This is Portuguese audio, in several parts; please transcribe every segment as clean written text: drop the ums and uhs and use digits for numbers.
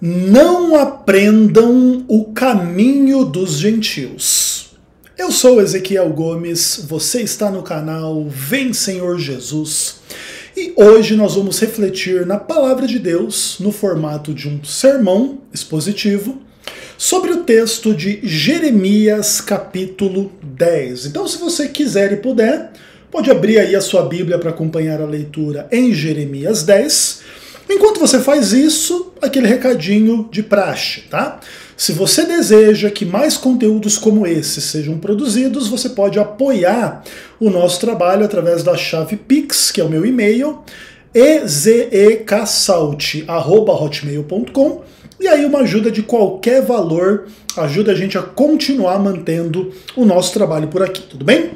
Não aprendam o caminho dos gentios. Eu sou Ezequiel Gomes, você está no canal Vem Senhor Jesus, e hoje nós vamos refletir na Palavra de Deus, no formato de um sermão expositivo, sobre o texto de Jeremias capítulo 10. Então, se você quiser e puder, pode abrir aí a sua Bíblia para acompanhar a leitura em Jeremias 10. Enquanto você faz isso, aquele recadinho de praxe, tá? Se você deseja que mais conteúdos como esse sejam produzidos, você pode apoiar o nosso trabalho através da chave Pix, que é o meu e-mail, ezeksault@hotmail.com, e aí uma ajuda de qualquer valor ajuda a gente a continuar mantendo o nosso trabalho por aqui, tudo bem?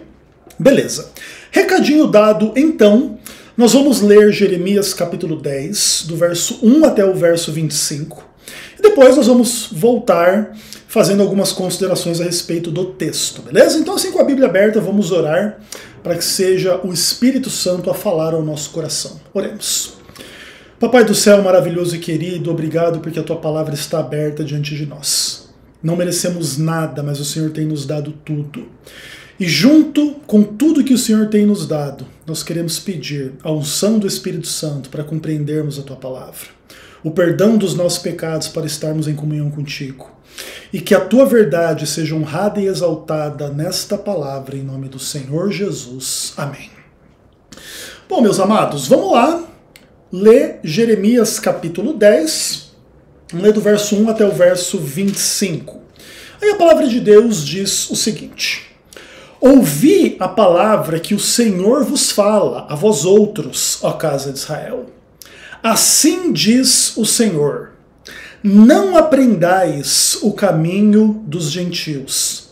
Beleza. Recadinho dado, então, nós vamos ler Jeremias capítulo 10, do verso 1 até o verso 25, e depois nós vamos voltar fazendo algumas considerações a respeito do texto, beleza? Então, assim, com a Bíblia aberta, vamos orar para que seja o Espírito Santo a falar ao nosso coração. Oremos. Papai do céu, maravilhoso e querido, obrigado porque a tua palavra está aberta diante de nós. Não merecemos nada, mas o Senhor tem nos dado tudo. E junto com tudo que o Senhor tem nos dado, nós queremos pedir a unção do Espírito Santo para compreendermos a tua palavra, o perdão dos nossos pecados para estarmos em comunhão contigo, e que a tua verdade seja honrada e exaltada nesta palavra, em nome do Senhor Jesus. Amém. Bom, meus amados, vamos lá ler Jeremias capítulo 10, vamos ler do verso 1 até o verso 25. Aí a palavra de Deus diz o seguinte: ouvi a palavra que o Senhor vos fala, a vós outros, ó casa de Israel. Assim diz o Senhor: não aprendais o caminho dos gentios,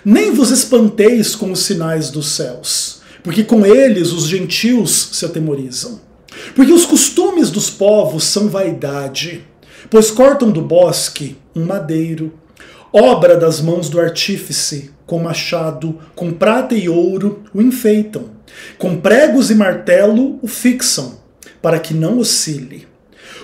nem vos espanteis com os sinais dos céus, porque com eles os gentios se atemorizam. Porque os costumes dos povos são vaidade, pois cortam do bosque um madeiro, obra das mãos do artífice, com machado, com prata e ouro o enfeitam, com pregos e martelo o fixam, para que não oscile.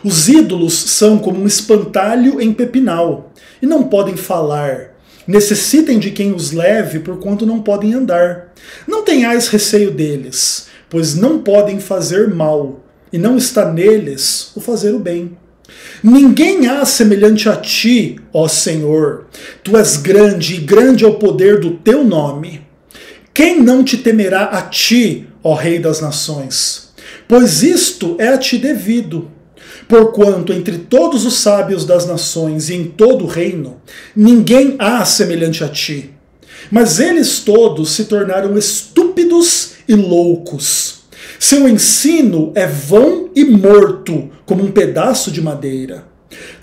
Os ídolos são como um espantalho em pepinal, e não podem falar. Necessitem de quem os leve, porquanto não podem andar. Não tenhais receio deles, pois não podem fazer mal, e não está neles o fazer o bem. Ninguém há semelhante a ti, ó Senhor. Tu és grande, e grande é o poder do teu nome. Quem não te temerá a ti, ó Rei das nações? Pois isto é a ti devido. Porquanto entre todos os sábios das nações e em todo o reino, ninguém há semelhante a ti. Mas eles todos se tornaram estúpidos e loucos. Seu ensino é vão e morto, como um pedaço de madeira.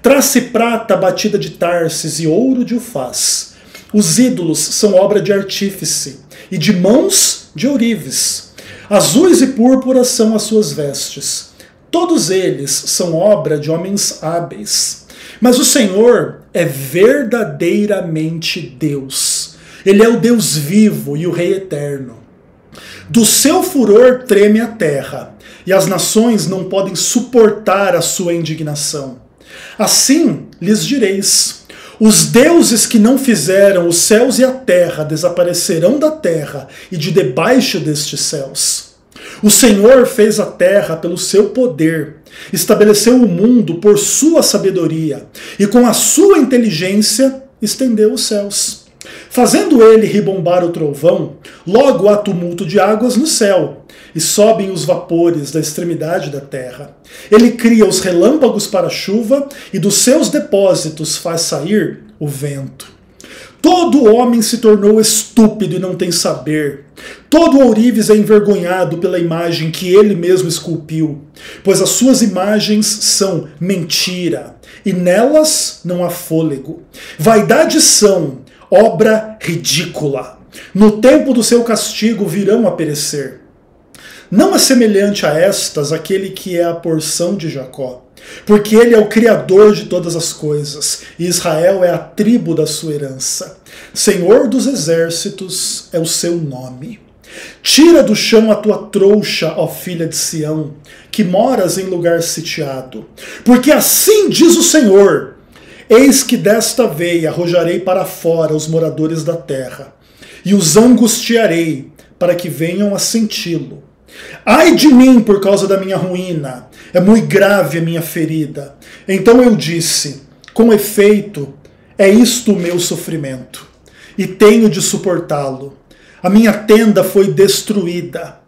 Traz-se prata batida de Tarsis e ouro de Ufaz. Os ídolos são obra de artífice, e de mãos de ourives. Azuis e púrpuras são as suas vestes. Todos eles são obra de homens hábeis. Mas o Senhor é verdadeiramente Deus. Ele é o Deus vivo e o Rei eterno. Do seu furor treme a terra, e as nações não podem suportar a sua indignação. Assim lhes direis: os deuses que não fizeram os céus e a terra desaparecerão da terra e de debaixo destes céus. O Senhor fez a terra pelo seu poder, estabeleceu o mundo por sua sabedoria, e com a sua inteligência estendeu os céus. Fazendo ele ribombar o trovão, logo há tumulto de águas no céu, e sobem os vapores da extremidade da terra. Ele cria os relâmpagos para a chuva, e dos seus depósitos faz sair o vento. Todo homem se tornou estúpido e não tem saber. Todo ourives é envergonhado pela imagem que ele mesmo esculpiu, pois as suas imagens são mentira, e nelas não há fôlego. Vaidade são, obra ridícula. No tempo do seu castigo virão a perecer. Não é semelhante a estas aquele que é a porção de Jacó, porque ele é o Criador de todas as coisas, e Israel é a tribo da sua herança. Senhor dos exércitos é o seu nome. Tira do chão a tua trouxa, ó filha de Sião, que moras em lugar sitiado. Porque assim diz o Senhor: eis que desta veia arrojarei para fora os moradores da terra, e os angustiarei, para que venham a senti-lo. Ai de mim por causa da minha ruína, é muito grave a minha ferida. Então eu disse: com efeito, é isto o meu sofrimento, e tenho de suportá-lo. A minha tenda foi destruída,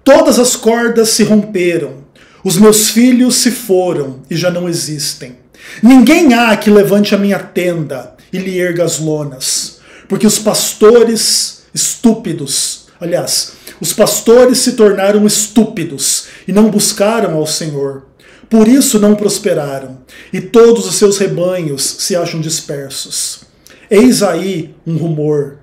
todas as cordas se romperam, os meus filhos se foram e já não existem. Ninguém há que levante a minha tenda e lhe erga as lonas, porque os pastores estúpidos, os pastores se tornaram estúpidos e não buscaram ao Senhor. Por isso não prosperaram, e todos os seus rebanhos se acham dispersos. Eis aí um rumor.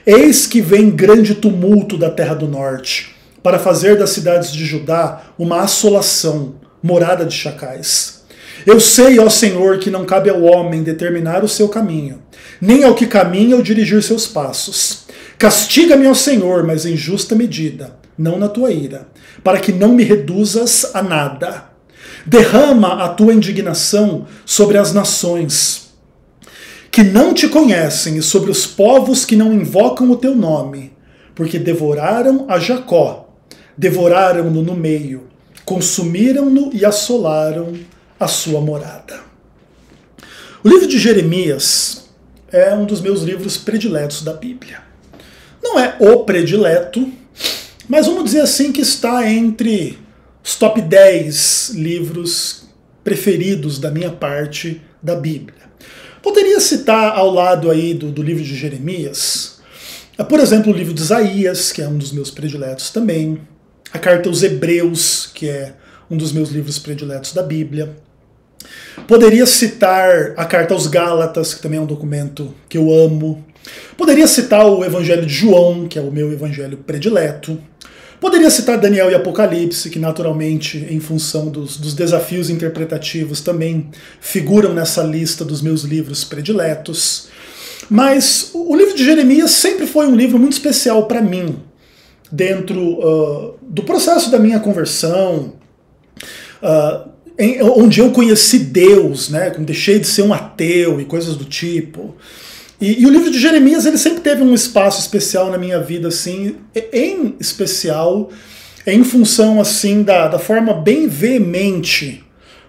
Eis que vem grande tumulto da terra do norte, para fazer das cidades de Judá uma assolação, morada de chacais. Eu sei, ó Senhor, que não cabe ao homem determinar o seu caminho, nem ao que caminha ou dirigir seus passos. Castiga-me, ó Senhor, mas em justa medida, não na tua ira, para que não me reduzas a nada. Derrama a tua indignação sobre as nações que não te conhecem e sobre os povos que não invocam o teu nome, porque devoraram a Jacó, devoraram-no no meio, consumiram-no e assolaram a sua morada. O livro de Jeremias é um dos meus livros prediletos da Bíblia. Não é o predileto, mas vamos dizer assim que está entre os top 10 livros preferidos da minha parte da Bíblia. Poderia citar ao lado aí do livro de Jeremias, por exemplo, o livro de Isaías, que é um dos meus prediletos também, a carta aos Hebreus, que é um dos meus livros prediletos da Bíblia. Poderia citar a carta aos Gálatas, que também é um documento que eu amo. Poderia citar o Evangelho de João, que é o meu evangelho predileto. Poderia citar Daniel e Apocalipse, que naturalmente, em função dos desafios interpretativos, também figuram nessa lista dos meus livros prediletos. Mas o livro de Jeremias sempre foi um livro muito especial para mim, dentro do processo da minha conversão, onde eu conheci Deus, né, quando deixei de ser um ateu e coisas do tipo. E o livro de Jeremias ele sempre teve um espaço especial na minha vida, assim, em especial em função assim da forma bem veemente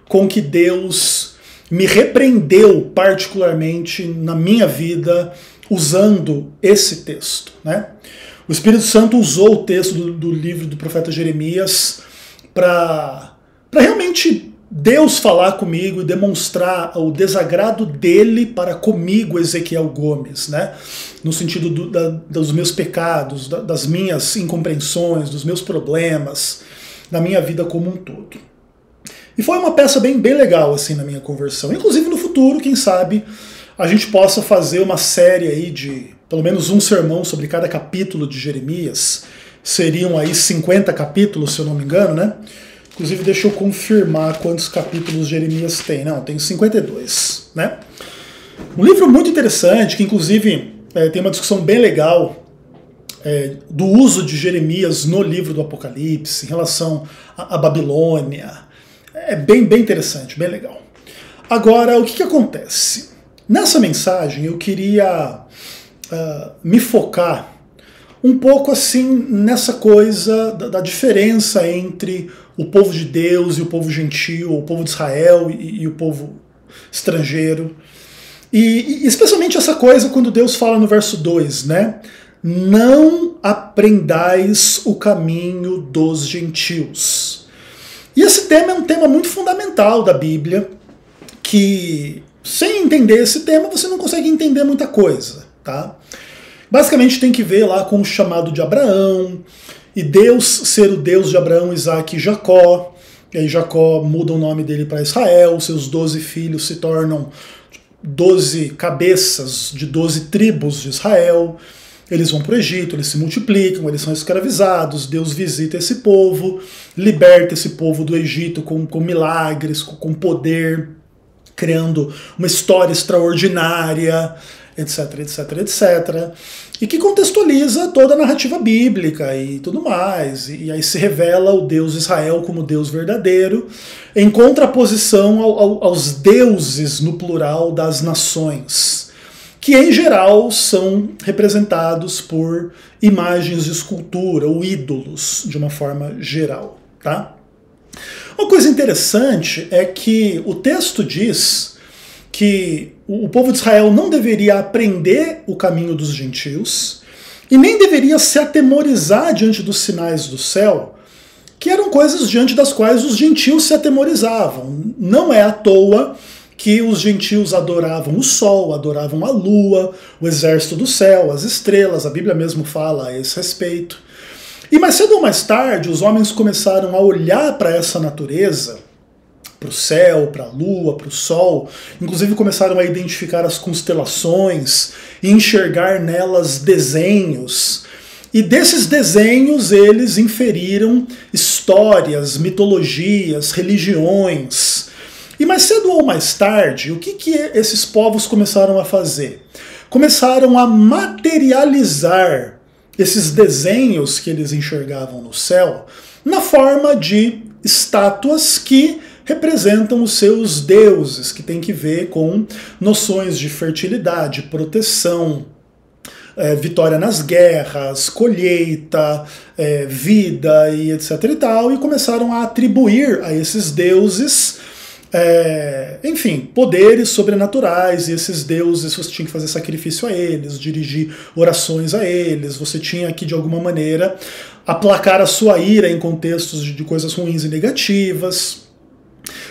com que Deus me repreendeu particularmente na minha vida usando esse texto, né? O Espírito Santo usou o texto do livro do profeta Jeremias para realmente Deus falar comigo e demonstrar o desagrado dele para comigo, Ezequiel Gomes, né? No sentido dos meus pecados, das minhas incompreensões, dos meus problemas, da minha vida como um todo. E foi uma peça bem legal assim na minha conversão. Inclusive no futuro, quem sabe, a gente possa fazer uma série aí de pelo menos um sermão sobre cada capítulo de Jeremias. Seriam aí 50 capítulos, se eu não me engano, né? Inclusive, deixa eu confirmar quantos capítulos Jeremias tem. Não, tem 52, né? Um livro muito interessante, que inclusive tem uma discussão bem legal do uso de Jeremias no livro do Apocalipse, em relação à Babilônia. É bem interessante, bem legal. Agora, o que acontece? Nessa mensagem, eu queria me focar um pouco assim nessa coisa da diferença entre o povo de Deus e o povo gentil, o povo de Israel e o povo estrangeiro. E especialmente essa coisa quando Deus fala no verso 2, né? Não aprendais o caminho dos gentios. E esse tema é um tema muito fundamental da Bíblia, que sem entender esse tema você não consegue entender muita coisa, tá? Basicamente tem que ver lá com o chamado de Abraão, e Deus ser o Deus de Abraão, Isaac e Jacó. E aí Jacó muda o nome dele para Israel, seus 12 filhos se tornam 12 cabeças de 12 tribos de Israel. Eles vão para o Egito, eles se multiplicam, eles são escravizados, Deus visita esse povo, liberta esse povo do Egito com milagres, com poder, criando uma história extraordinária. etc, etc, etc, e que contextualiza toda a narrativa bíblica e tudo mais, e aí se revela o Deus Israel como Deus verdadeiro, em contraposição aos deuses, no plural, das nações, que em geral são representados por imagens de escultura ou ídolos, de uma forma geral, tá? Uma coisa interessante é que o texto diz que o povo de Israel não deveria aprender o caminho dos gentios e nem deveria se atemorizar diante dos sinais do céu, que eram coisas diante das quais os gentios se atemorizavam. Não é à toa que os gentios adoravam o sol, adoravam a lua, o exército do céu, as estrelas, a Bíblia mesmo fala a esse respeito. E mais cedo ou mais tarde, os homens começaram a olhar para essa natureza, para o céu, para a lua, para o sol, inclusive começaram a identificar as constelações e enxergar nelas desenhos. E desses desenhos eles inferiram histórias, mitologias, religiões. E mais cedo ou mais tarde, o que esses povos começaram a fazer? Começaram a materializar esses desenhos que eles enxergavam no céu na forma de estátuas que representam os seus deuses, que tem que ver com noções de fertilidade, proteção, vitória nas guerras, colheita, vida e etc e tal, e começaram a atribuir a esses deuses enfim, poderes sobrenaturais, e esses deuses você tinha que fazer sacrifício a eles, dirigir orações a eles, você tinha que de alguma maneira aplacar a sua ira em contextos de coisas ruins e negativas,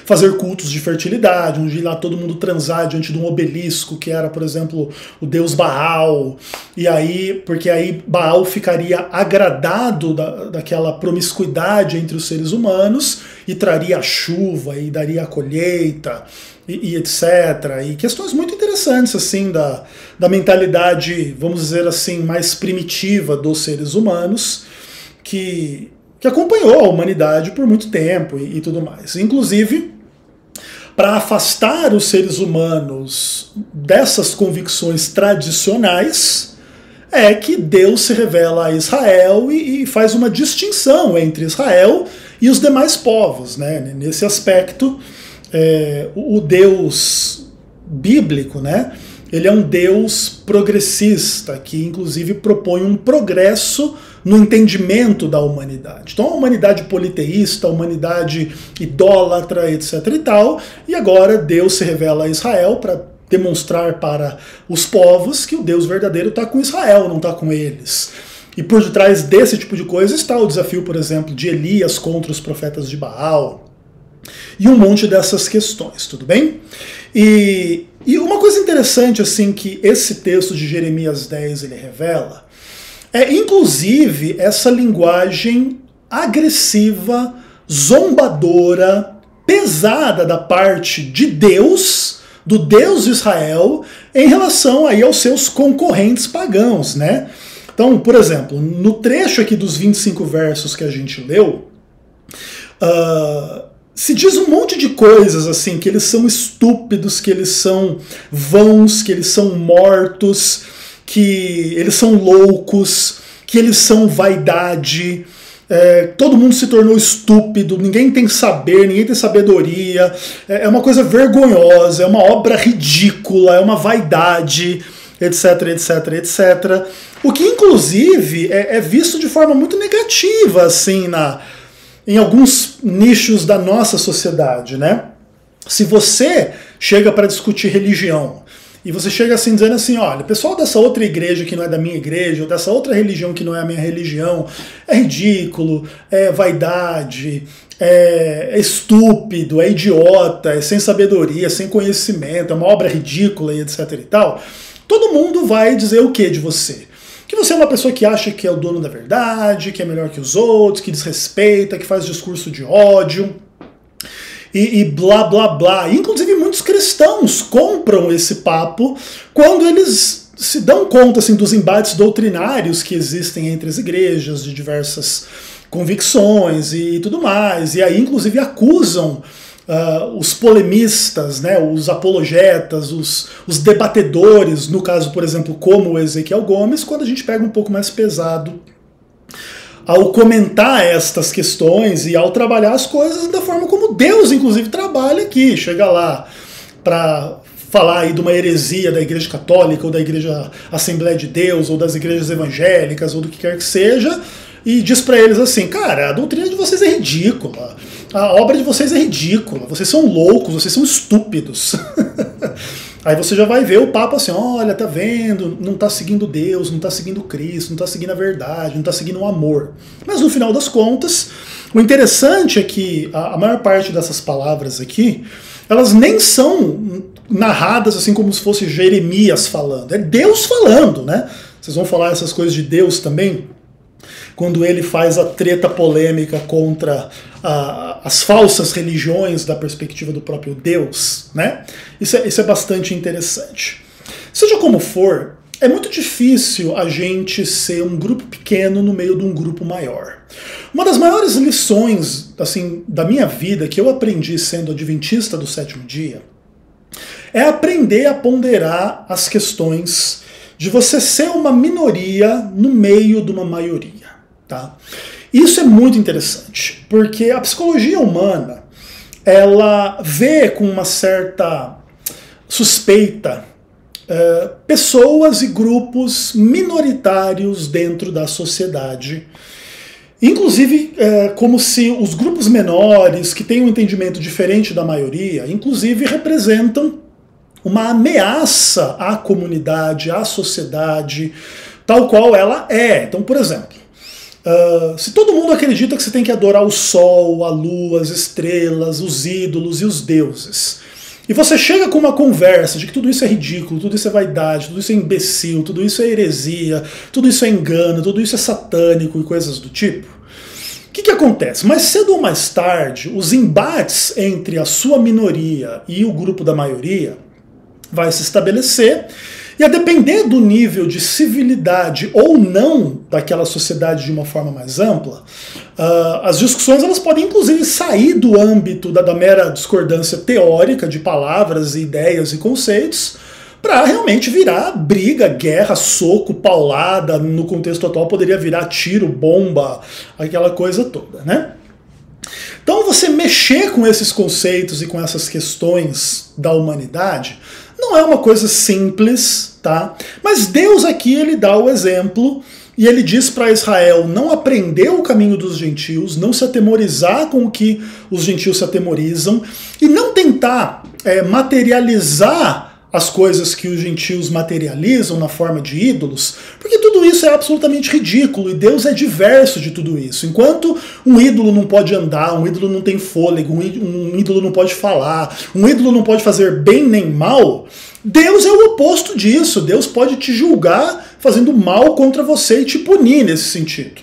fazer cultos de fertilidade, onde ir lá todo mundo transar diante de um obelisco, que era, por exemplo, o deus Baal, e aí, porque aí Baal ficaria agradado daquela promiscuidade entre os seres humanos, e traria a chuva, e daria a colheita, e etc. E questões muito interessantes, assim, da mentalidade, vamos dizer assim, mais primitiva dos seres humanos, que acompanhou a humanidade por muito tempo e tudo mais. Inclusive, para afastar os seres humanos dessas convicções tradicionais, é que Deus se revela a Israel e faz uma distinção entre Israel e os demais povos, né? Nesse aspecto, o Deus bíblico, né? Ele é um Deus progressista, que inclusive propõe um progresso no entendimento da humanidade. Então a humanidade politeísta, a humanidade idólatra, etc e tal, e agora Deus se revela a Israel para demonstrar para os povos que o Deus verdadeiro está com Israel, não está com eles. E por detrás desse tipo de coisa está o desafio, por exemplo, de Elias contra os profetas de Baal, e um monte dessas questões, tudo bem? E uma coisa interessante assim que esse texto de Jeremias 10 ele revela inclusive essa linguagem agressiva, zombadora, pesada da parte de Deus, do Deus de Israel, em relação aí aos seus concorrentes pagãos, né? Então, por exemplo, no trecho aqui dos 25 versos que a gente leu, se diz um monte de coisas assim, que eles são estúpidos, que eles são vãos, que eles são mortos, que eles são loucos, que eles são vaidade, todo mundo se tornou estúpido, ninguém tem saber, ninguém tem sabedoria, é uma coisa vergonhosa, é uma obra ridícula, é uma vaidade, etc, etc, etc. O que inclusive é visto de forma muito negativa assim em alguns nichos da nossa sociedade, né? Se você chega para discutir religião, e você chega assim dizendo assim, olha, o pessoal dessa outra igreja que não é da minha igreja, ou dessa outra religião que não é a minha religião, é ridículo, é vaidade, é estúpido, é idiota, é sem sabedoria, sem conhecimento, é uma obra ridícula e etc e tal, todo mundo vai dizer o que de você? Que você é uma pessoa que acha que é o dono da verdade, que é melhor que os outros, que desrespeita, que faz discurso de ódio, e blá blá blá. Inclusive muitos cristãos compram esse papo quando eles se dão conta assim, dos embates doutrinários que existem entre as igrejas, de diversas convicções e tudo mais. E aí inclusive acusam os polemistas, né, os apologetas, os debatedores, no caso, por exemplo, como o Ezequiel Gomes, quando a gente pega um pouco mais pesado ao comentar estas questões e ao trabalhar as coisas da forma como Deus, inclusive, trabalha aqui. Chega lá para falar aí de uma heresia da Igreja Católica, ou da Igreja Assembleia de Deus, ou das igrejas evangélicas, ou do que quer que seja, e diz para eles assim, cara, a doutrina de vocês é ridícula, a obra de vocês é ridícula, vocês são loucos, vocês são estúpidos. Aí você já vai ver o Papa assim, olha, tá vendo, não tá seguindo Deus, não tá seguindo Cristo, não tá seguindo a verdade, não tá seguindo o amor. Mas no final das contas, o interessante é que a maior parte dessas palavras aqui, elas nem são narradas assim como se fosse Jeremias falando, é Deus falando, né? Vocês vão falar essas coisas de Deus também, quando ele faz a treta polêmica contra as falsas religiões da perspectiva do próprio Deus, né? Isso é bastante interessante. Seja como for, é muito difícil a gente ser um grupo pequeno no meio de um grupo maior. Uma das maiores lições assim, da minha vida que eu aprendi sendo adventista do sétimo dia é aprender a ponderar as questões de você ser uma minoria no meio de uma maioria. Tá? Isso é muito interessante, porque a psicologia humana ela vê com uma certa suspeita pessoas e grupos minoritários dentro da sociedade, inclusive como se os grupos menores, que têm um entendimento diferente da maioria, inclusive representam uma ameaça à comunidade, à sociedade, tal qual ela é. Então, por exemplo, se todo mundo acredita que você tem que adorar o sol, a lua, as estrelas, os ídolos e os deuses, e você chega com uma conversa de que tudo isso é ridículo, tudo isso é vaidade, tudo isso é imbecil, tudo isso é heresia, tudo isso é engano, tudo isso é satânico e coisas do tipo, o que acontece? Mais cedo ou mais tarde, os embates entre a sua minoria e o grupo da maioria vai se estabelecer, e a depender do nível de civilidade ou não daquela sociedade de uma forma mais ampla, as discussões elas podem inclusive sair do âmbito da mera discordância teórica de palavras, ideias e conceitos, para realmente virar briga, guerra, soco, paulada, no contexto atual poderia virar tiro, bomba, aquela coisa toda, né? Então você mexer com esses conceitos e com essas questões da humanidade não é uma coisa simples, tá? Mas Deus aqui ele dá o exemplo e ele diz para Israel não aprender o caminho dos gentios, não se atemorizar com o que os gentios se atemorizam e não tentar materializar as coisas que os gentios materializam na forma de ídolos, porque tudo isso é absolutamente ridículo e Deus é diverso de tudo isso. Enquanto um ídolo não pode andar, um ídolo não tem fôlego, um ídolo não pode falar, um ídolo não pode fazer bem nem mal, Deus é o oposto disso. Deus pode te julgar fazendo mal contra você e te punir nesse sentido.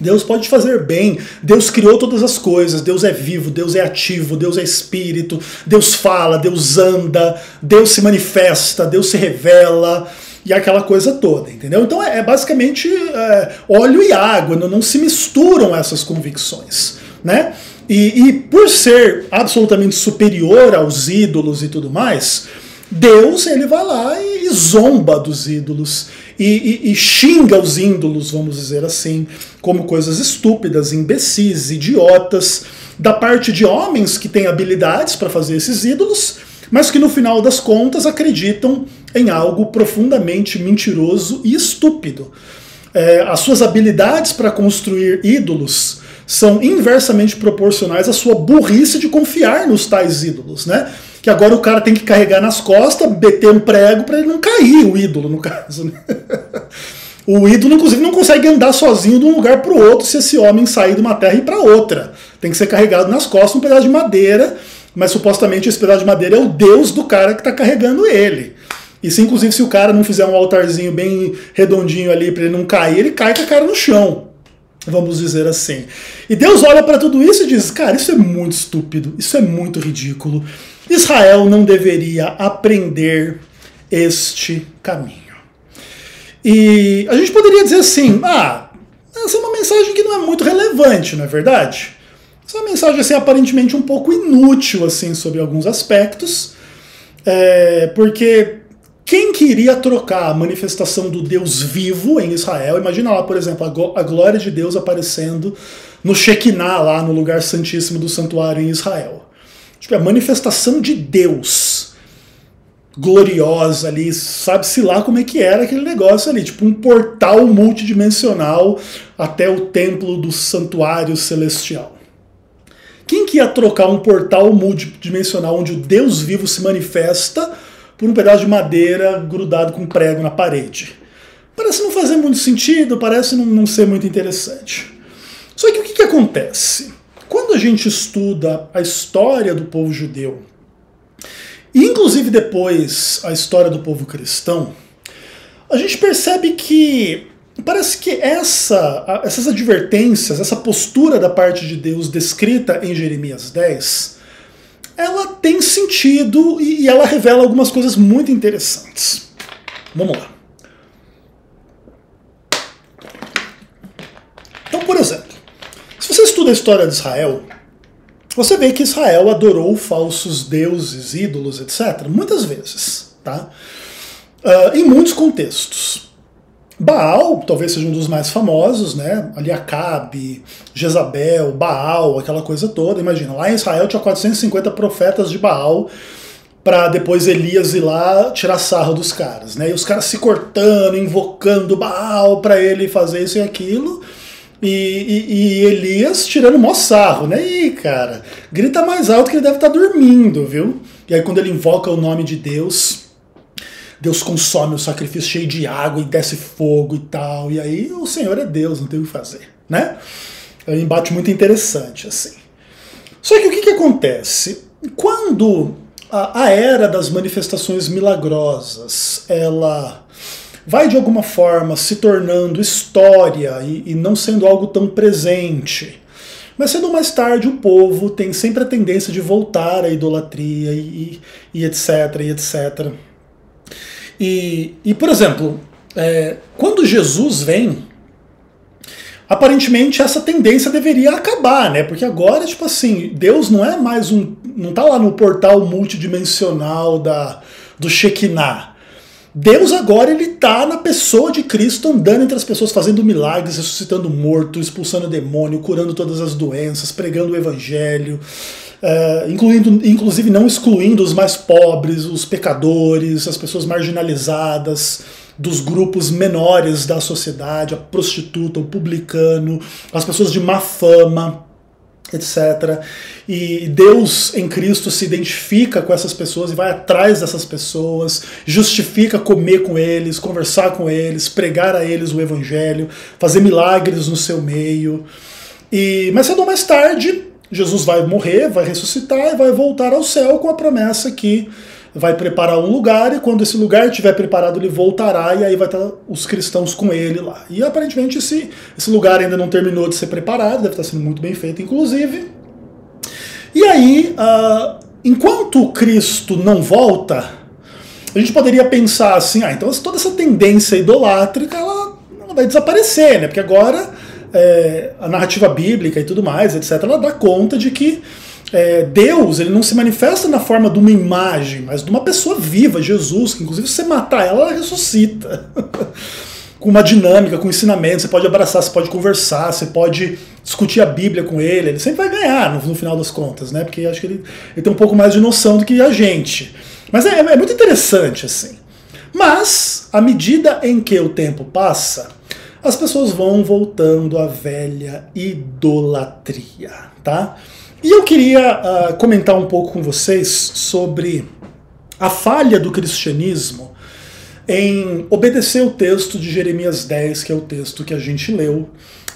Deus pode te fazer bem, Deus criou todas as coisas, Deus é vivo, Deus é ativo, Deus é espírito, Deus fala, Deus anda, Deus se manifesta, Deus se revela, e aquela coisa toda, entendeu? Então é basicamente óleo e água, não se misturam essas convicções, né? E por ser absolutamente superior aos ídolos e tudo mais, Deus ele vai lá e zomba dos ídolos, e xinga os ídolos, vamos dizer assim, como coisas estúpidas, imbecis, idiotas, da parte de homens que têm habilidades para fazer esses ídolos, mas que no final das contas acreditam em algo profundamente mentiroso e estúpido. As suas habilidades para construir ídolos são inversamente proporcionais à sua burrice de confiar nos tais ídolos, né? Que agora o cara tem que carregar nas costas, meter um prego para ele não cair, o ídolo, no caso. Né? O ídolo, inclusive, não consegue andar sozinho de um lugar para o outro se esse homem sair de uma terra e ir para outra. Tem que ser carregado nas costas um pedaço de madeira, mas supostamente esse pedaço de madeira é o deus do cara que está carregando ele. E se, inclusive, se o cara não fizer um altarzinho bem redondinho ali para ele não cair, ele cai com a cara no chão. Vamos dizer assim. E Deus olha para tudo isso e diz, cara, isso é muito estúpido, isso é muito ridículo. Israel não deveria aprender este caminho. E a gente poderia dizer assim, essa é uma mensagem que não é muito relevante, não é verdade? Essa é uma mensagem assim, aparentemente um pouco inútil assim, sobre alguns aspectos, porque quem queria trocar a manifestação do Deus vivo em Israel, imagina lá, por exemplo, a glória de Deus aparecendo no Shekinah, lá no lugar santíssimo do santuário em Israel. Tipo, a manifestação de Deus gloriosa ali, sabe-se lá como é que era aquele negócio ali, tipo um portal multidimensional até o templo do santuário celestial. Quem que ia trocar um portal multidimensional onde o Deus vivo se manifesta por um pedaço de madeira grudado com prego na parede? Parece não fazer muito sentido, parece não ser muito interessante. Só que o que acontece? Quando a gente estuda a história do povo judeu, e inclusive depois a história do povo cristão, a gente percebe que parece que essas advertências, essa postura da parte de Deus descrita em Jeremias 10, ela tem sentido e ela revela algumas coisas muito interessantes. Vamos lá. Então, por exemplo, se você estuda a história de Israel, você vê que Israel adorou falsos deuses, ídolos, etc. muitas vezes, tá? Em muitos contextos. Baal talvez seja um dos mais famosos, né? Ali Acabe, Jezabel, Baal, aquela coisa toda. Imagina, lá em Israel tinha 450 profetas de Baal, para depois Elias ir lá tirar sarro dos caras, né? E os caras se cortando, invocando Baal para ele fazer isso e aquilo. E Elias tirando mó sarro, né? Ih, cara, grita mais alto que ele deve estar dormindo, viu? E aí quando ele invoca o nome de Deus, Deus consome o sacrifício cheio de água e desce fogo e tal. E aí o Senhor é Deus, não tem o que fazer, né? É um embate muito interessante, assim. Só que o que acontece? Quando a era das manifestações milagrosas, ela vai de alguma forma se tornando história e não sendo algo tão presente. Mas cedo ou mais tarde o povo tem sempre a tendência de voltar à idolatria e etc, e etc. E por exemplo, quando Jesus vem, aparentemente essa tendência deveria acabar, né? Porque agora, tipo assim, Deus não é mais não tá lá no portal multidimensional do Shekinah. Deus agora ele tá na pessoa de Cristo, andando entre as pessoas, fazendo milagres, ressuscitando morto, expulsando demônio, curando todas as doenças, pregando o evangelho, inclusive não excluindo os mais pobres, os pecadores, as pessoas marginalizadas, dos grupos menores da sociedade, a prostituta, o publicano, as pessoas de má fama, etc. E Deus em Cristo se identifica com essas pessoas e vai atrás dessas pessoas, justifica comer com eles, conversar com eles, pregar a eles o evangelho, fazer milagres no seu meio. Mas cedo ou mais tarde, Jesus vai morrer, vai ressuscitar e vai voltar ao céu com a promessa que vai preparar um lugar, e quando esse lugar estiver preparado ele voltará, e aí vai estar os cristãos com ele lá. E aparentemente esse lugar ainda não terminou de ser preparado, deve estar sendo muito bem feito inclusive. E aí, enquanto Cristo não volta, a gente poderia pensar assim, então toda essa tendência idolátrica ela vai desaparecer, né? Porque agora a narrativa bíblica e tudo mais, etc., ela dá conta de que Deus ele não se manifesta na forma de uma imagem, mas de uma pessoa viva, Jesus, que inclusive se você matar ela ressuscita. Com uma dinâmica, com ensinamento, você pode abraçar, você pode conversar, você pode discutir a Bíblia com ele sempre vai ganhar no final das contas, né? Porque acho que ele tem um pouco mais de noção do que a gente. Mas é muito interessante, assim. Mas, à medida em que o tempo passa, as pessoas vão voltando à velha idolatria, tá? E eu queria comentar um pouco com vocês sobre a falha do cristianismo em obedecer o texto de Jeremias 10, que é o texto que a gente leu.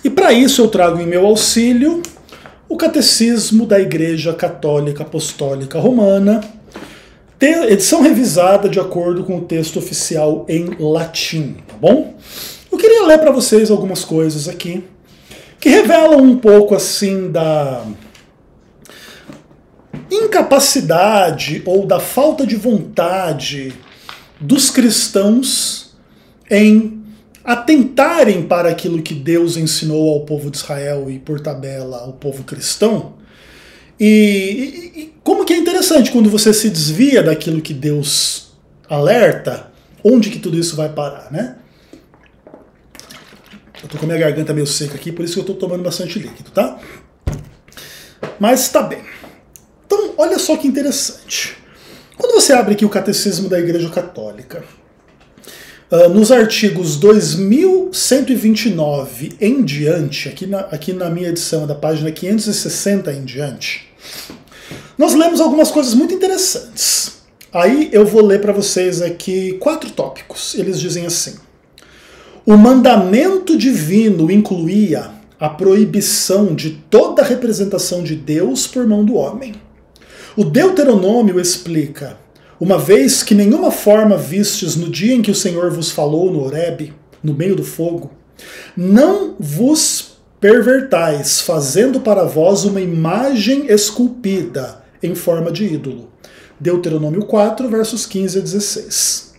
E para isso eu trago em meu auxílio o Catecismo da Igreja Católica Apostólica Romana, edição revisada de acordo com o texto oficial em latim, tá bom? Eu queria ler para vocês algumas coisas aqui que revelam um pouco assim da incapacidade ou da falta de vontade dos cristãos em atentarem para aquilo que Deus ensinou ao povo de Israel e, por tabela, ao povo cristão, E como que é interessante quando você se desvia daquilo que Deus alerta, onde que tudo isso vai parar, né? Eu tô com a minha garganta meio seca aqui, por isso que eu tô tomando bastante líquido, tá? Mas tá bem. Então, olha só que interessante. Quando você abre aqui o Catecismo da Igreja Católica, nos artigos 2129 em diante, aqui na minha edição da página 560 em diante, nós lemos algumas coisas muito interessantes. Aí eu vou ler para vocês aqui 4 tópicos. Eles dizem assim: o mandamento divino incluía a proibição de toda representação de Deus por mão do homem. O Deuteronômio explica: uma vez que nenhuma forma vistes no dia em que o Senhor vos falou no Horebe, no meio do fogo, não vos pervertais, fazendo para vós uma imagem esculpida em forma de ídolo. Deuteronômio 4, versos 15 a 16.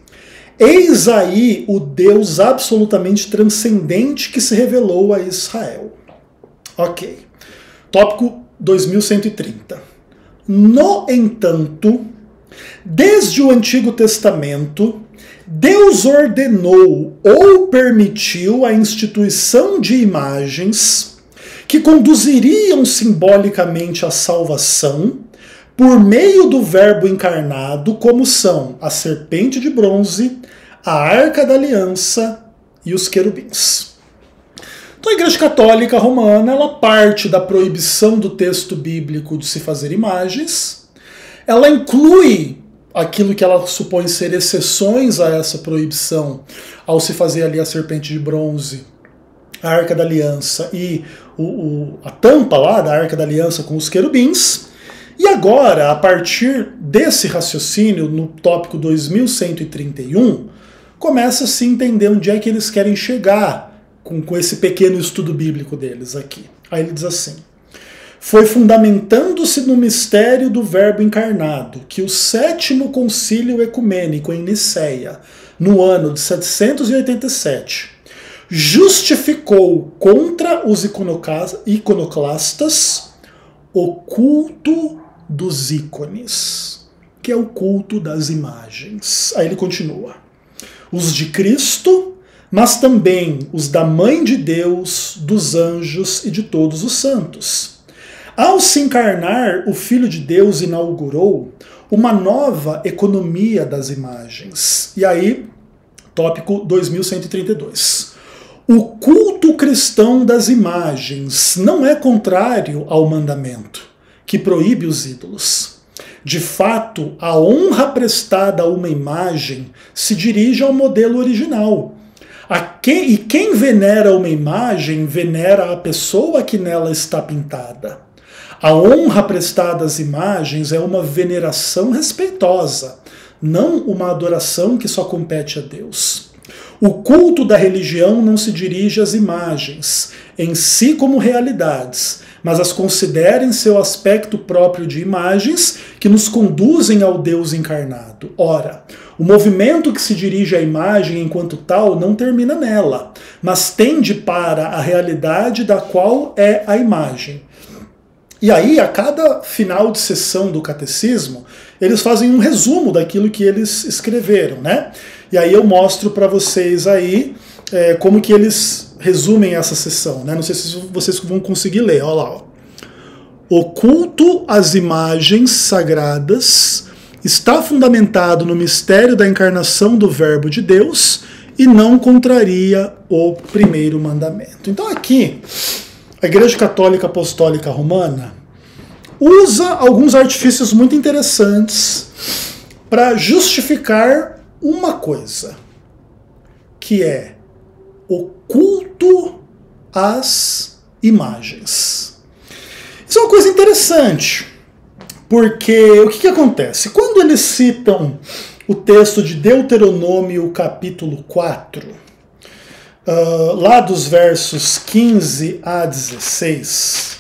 Eis aí o Deus absolutamente transcendente que se revelou a Israel. Ok. Tópico 2130. No entanto, desde o Antigo Testamento, Deus ordenou ou permitiu a instituição de imagens que conduziriam simbolicamente à salvação por meio do Verbo encarnado, como são a serpente de bronze, a Arca da Aliança e os querubins. Então a Igreja Católica Romana, ela parte da proibição do texto bíblico de se fazer imagens, ela inclui aquilo que ela supõe ser exceções a essa proibição, ao se fazer ali a serpente de bronze, a Arca da Aliança e a tampa lá da Arca da Aliança com os querubins. E agora, a partir desse raciocínio, no tópico 2131, começa a se entender onde é que eles querem chegar com esse pequeno estudo bíblico deles aqui. Aí ele diz assim: foi fundamentando-se no mistério do Verbo encarnado que o 7º Concílio Ecumênico em Niceia, no ano de 787, justificou contra os iconoclastas o culto dos ícones, que é o culto das imagens. Aí ele continua: os de Cristo, mas também os da Mãe de Deus, dos anjos e de todos os santos. Ao se encarnar, o Filho de Deus inaugurou uma nova economia das imagens. E aí, tópico 2132. O culto cristão das imagens não é contrário ao mandamento, que proíbe os ídolos. De fato, a honra prestada a uma imagem se dirige ao modelo original. E quem venera uma imagem, venera a pessoa que nela está pintada. A honra prestada às imagens é uma veneração respeitosa, não uma adoração que só compete a Deus. O culto da religião não se dirige às imagens, em si como realidades, mas as considera em seu aspecto próprio de imagens que nos conduzem ao Deus encarnado. Ora, o movimento que se dirige à imagem enquanto tal não termina nela, mas tende para a realidade da qual é a imagem. E aí, a cada final de sessão do catecismo, eles fazem um resumo daquilo que eles escreveram, né? E aí eu mostro para vocês aí como que eles resumem essa sessão, né? Não sei se vocês vão conseguir ler, olha lá. Ó. O culto às imagens sagradas está fundamentado no mistério da encarnação do Verbo de Deus e não contraria o primeiro mandamento. Então aqui, a Igreja Católica Apostólica Romana usa alguns artifícios muito interessantes para justificar uma coisa, que é o culto às imagens. Isso é uma coisa interessante, porque o que acontece? Quando eles citam o texto de Deuteronômio capítulo 4, lá dos versos 15 a 16,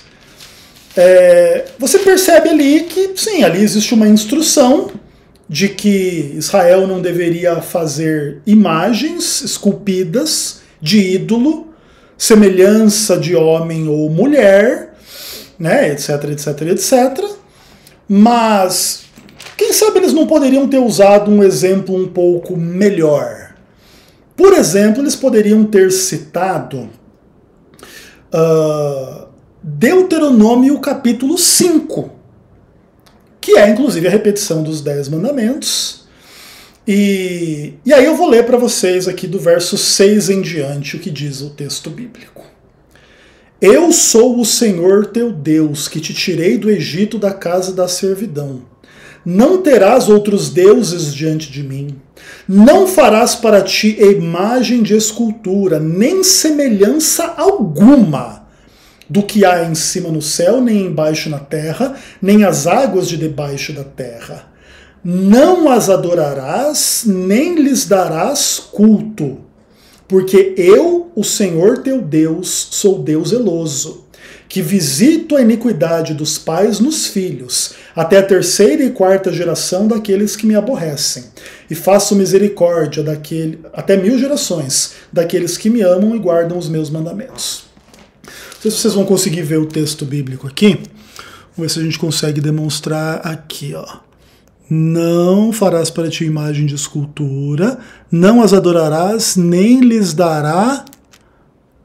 você percebe ali que, sim, ali existe uma instrução de que Israel não deveria fazer imagens esculpidas de ídolo, semelhança de homem ou mulher, né, etc, etc, etc. Mas quem sabe eles não poderiam ter usado um exemplo um pouco melhor. Por exemplo, eles poderiam ter citado Deuteronômio capítulo 5, que é inclusive a repetição dos 10 mandamentos. E aí eu vou ler para vocês aqui do verso 6 em diante o que diz o texto bíblico. Eu sou o Senhor teu Deus, que te tirei do Egito da casa da servidão. Não terás outros deuses diante de mim. Não farás para ti imagem de escultura, nem semelhança alguma do que há em cima no céu, nem embaixo na terra, nem as águas de debaixo da terra. Não as adorarás, nem lhes darás culto. Porque eu, o Senhor teu Deus, sou Deus zeloso, que visito a iniquidade dos pais nos filhos, até a 3ª e 4ª geração daqueles que me aborrecem, e faço misericórdia até 1000 gerações daqueles que me amam e guardam os meus mandamentos. Não sei se vocês vão conseguir ver o texto bíblico aqui. Vamos ver se a gente consegue demonstrar aqui, ó. Não farás para ti imagem de escultura, não as adorarás, nem lhes dará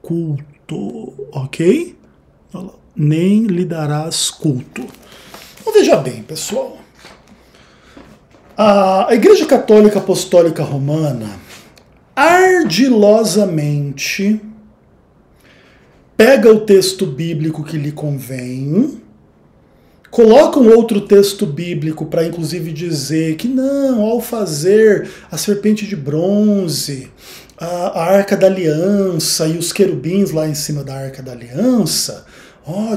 culto, ok? Nem lhe darás culto. Então veja bem, pessoal. A Igreja Católica Apostólica Romana ardilosamente pega o texto bíblico que lhe convém, coloca um outro texto bíblico para inclusive dizer que não, ao fazer a serpente de bronze, a Arca da Aliança e os querubins lá em cima da Arca da Aliança,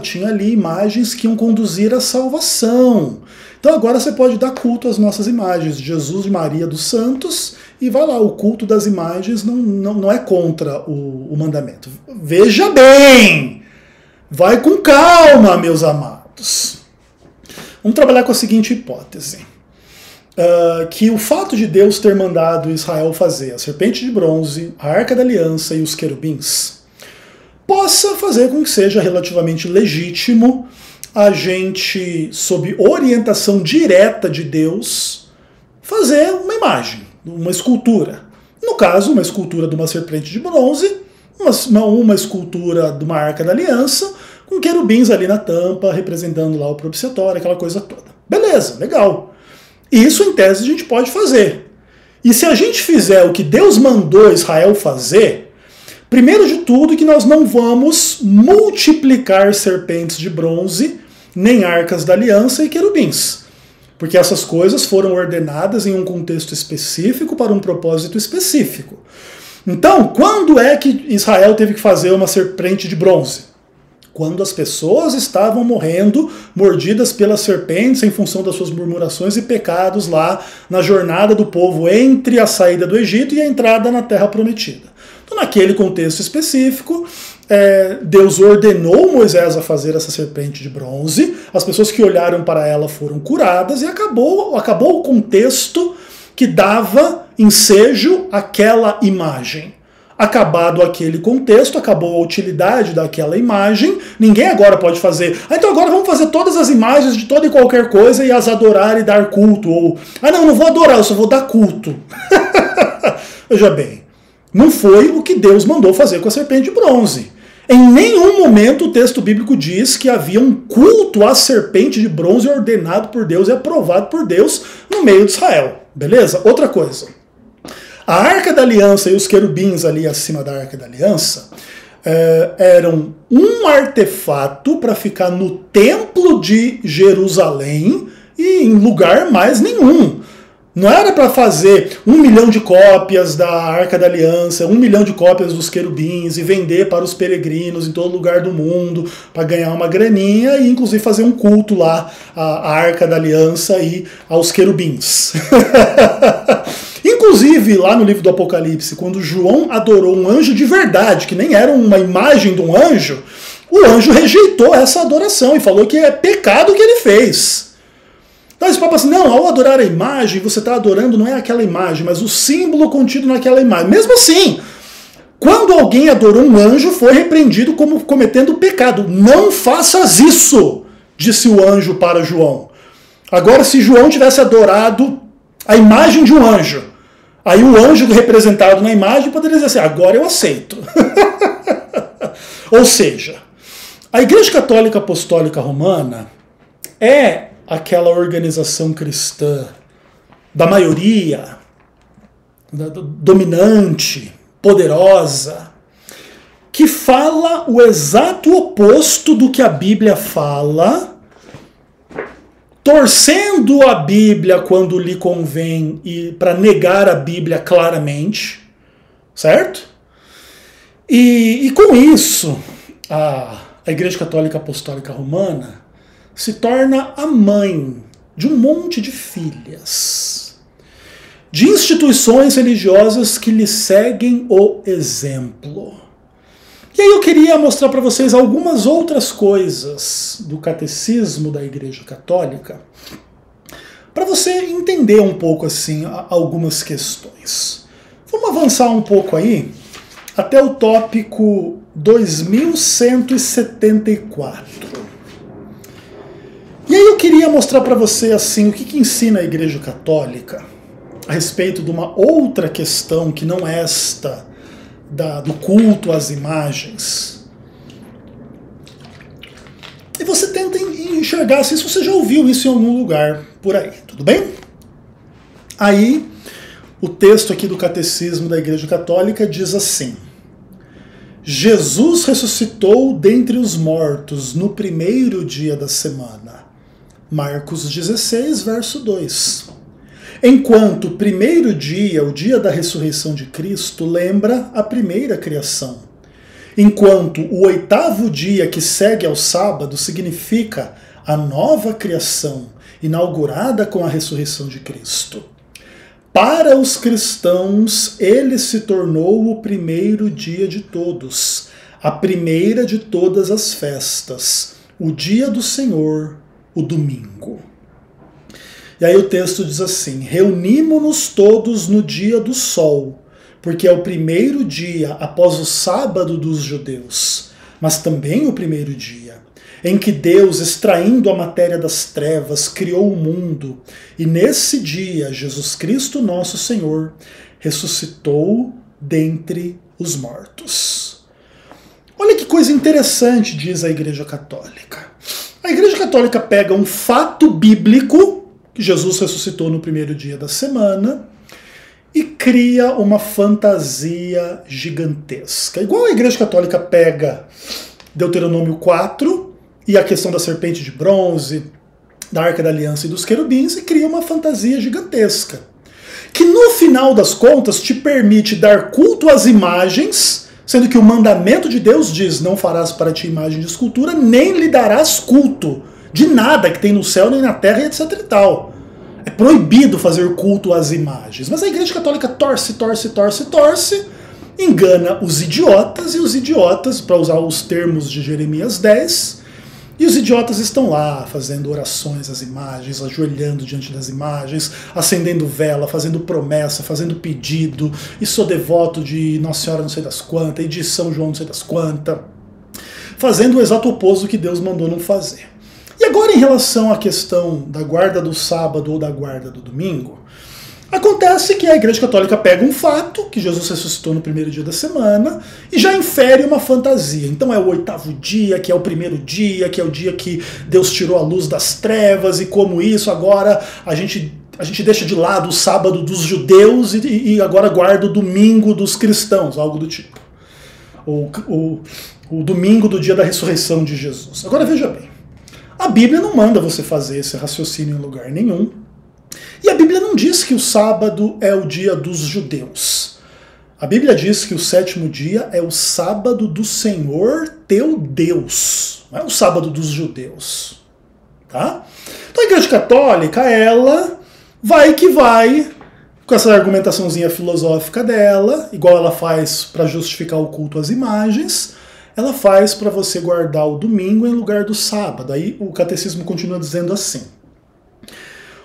tinha ali imagens que iam conduzir à salvação. Então agora você pode dar culto às nossas imagens, de Jesus, de Maria, dos santos, e vai lá, o culto das imagens não é contra o mandamento. Veja bem! Vai com calma, meus amados. Vamos trabalhar com a seguinte hipótese, que o fato de Deus ter mandado Israel fazer a serpente de bronze, a Arca da Aliança e os querubins, possa fazer com que seja relativamente legítimo a gente, sob orientação direta de Deus, fazer uma imagem, uma escultura. No caso, uma escultura de uma serpente de bronze, uma escultura de uma Arca da Aliança, com querubins ali na tampa, representando lá o propiciatório, aquela coisa toda. Beleza, legal. Isso, em tese, a gente pode fazer. E se a gente fizer o que Deus mandou Israel fazer, primeiro de tudo que nós não vamos multiplicar serpentes de bronze, nem arcas da aliança e querubins. Porque essas coisas foram ordenadas em um contexto específico para um propósito específico. Então, quando é que Israel teve que fazer uma serpente de bronze? Quando as pessoas estavam morrendo, mordidas pelas serpentes em função das suas murmurações e pecados lá na jornada do povo entre a saída do Egito e a entrada na Terra Prometida. Então, naquele contexto específico, Deus ordenou Moisés a fazer essa serpente de bronze, as pessoas que olharam para ela foram curadas e acabou o contexto que dava ensejo àquela imagem. Acabado aquele contexto, acabou a utilidade daquela imagem, ninguém agora pode fazer, então agora vamos fazer todas as imagens de toda e qualquer coisa e as adorar e dar culto, ou, não vou adorar, eu só vou dar culto. Veja bem, não foi o que Deus mandou fazer com a serpente de bronze. Em nenhum momento o texto bíblico diz que havia um culto à serpente de bronze ordenado por Deus e aprovado por Deus no meio de Israel. Beleza? Outra coisa. A Arca da Aliança e os querubins ali acima da Arca da Aliança eram um artefato para ficar no Templo de Jerusalém e em lugar mais nenhum. Não era para fazer 1 milhão de cópias da Arca da Aliança, 1 milhão de cópias dos querubins e vender para os peregrinos em todo lugar do mundo para ganhar uma graninha e inclusive fazer um culto lá à Arca da Aliança e aos querubins. Inclusive, lá no livro do Apocalipse, quando João adorou um anjo de verdade, que nem era uma imagem de um anjo, o anjo rejeitou essa adoração e falou que é pecado o que ele fez. Então esse papo assim, não, ao adorar a imagem, você está adorando não é aquela imagem, mas o símbolo contido naquela imagem. Mesmo assim, Quando alguém adorou um anjo, foi repreendido como cometendo pecado. Não faças isso, disse o anjo para João. Agora, se João tivesse adorado a imagem de um anjo, aí o anjo representado na imagem poderia dizer assim, agora eu aceito. Ou seja, a Igreja Católica Apostólica Romana é aquela organização cristã da maioria, dominante, poderosa, que fala o exato oposto do que a Bíblia fala, torcendo a Bíblia quando lhe convém e para negar a Bíblia claramente, certo? E com isso, a Igreja Católica Apostólica Romana se torna a mãe de um monte de filhas, de instituições religiosas que lhe seguem o exemplo. E aí eu queria mostrar para vocês algumas outras coisas do catecismo da Igreja Católica, para você entender um pouco assim algumas questões. Vamos avançar um pouco aí até o tópico 2174. E aí eu queria mostrar para você assim o que ensina a Igreja Católica a respeito de uma outra questão que não é esta do culto às imagens. E você tenta enxergar se você já ouviu isso em algum lugar por aí, tudo bem? Aí o texto aqui do Catecismo da Igreja Católica diz assim: Jesus ressuscitou dentre os mortos no primeiro dia da semana. Marcos 16, verso 2. Enquanto o primeiro dia, o dia da ressurreição de Cristo, lembra a primeira criação. Enquanto o oitavo dia que segue ao sábado significa a nova criação, inaugurada com a ressurreição de Cristo. Para os cristãos, ele se tornou o primeiro dia de todos, a primeira de todas as festas, o dia do Senhor, o domingo. E aí o texto diz assim: reunimo-nos todos no dia do sol, porque é o primeiro dia após o sábado dos judeus, mas também o primeiro dia, em que Deus, extraindo a matéria das trevas, criou o mundo, e nesse dia Jesus Cristo nosso Senhor ressuscitou dentre os mortos. Olha que coisa interessante, diz a Igreja Católica. A Igreja Católica pega um fato bíblico, que Jesus ressuscitou no primeiro dia da semana, e cria uma fantasia gigantesca. Igual a Igreja Católica pega Deuteronômio 4 e a questão da serpente de bronze, da Arca da Aliança e dos querubins, e cria uma fantasia gigantesca, que no final das contas te permite dar culto às imagens, sendo que o mandamento de Deus diz: não farás para ti imagem de escultura, nem lhe darás culto de nada que tem no céu, nem na terra, e etc e tal. É proibido fazer culto às imagens. Mas a Igreja Católica torce, engana os idiotas, e os idiotas, para usar os termos de Jeremias 10, e os idiotas estão lá fazendo orações às imagens, ajoelhando diante das imagens, acendendo vela, fazendo promessa, fazendo pedido, e sou devoto de Nossa Senhora não sei das quantas, e de São João não sei das quantas, fazendo o exato oposto do que Deus mandou não fazer. E agora, em relação à questão da guarda do sábado ou da guarda do domingo, acontece que a Igreja Católica pega um fato, que Jesus ressuscitou no primeiro dia da semana, e já infere uma fantasia. Então é o oitavo dia, que é o primeiro dia, que é o dia que Deus tirou a luz das trevas, e como isso agora a gente deixa de lado o sábado dos judeus e agora guarda o domingo dos cristãos, algo do tipo. O domingo do dia da ressurreição de Jesus. Agora veja bem. A Bíblia não manda você fazer esse raciocínio em lugar nenhum. E a Bíblia não diz que o sábado é o dia dos judeus. A Bíblia diz que o sétimo dia é o sábado do Senhor teu Deus. Não é o sábado dos judeus. Tá? Então a Igreja Católica, ela vai que vai, com essa argumentaçãozinha filosófica dela, igual ela faz para justificar o culto às imagens, ela faz para você guardar o domingo em lugar do sábado. Aí o catecismo continua dizendo assim: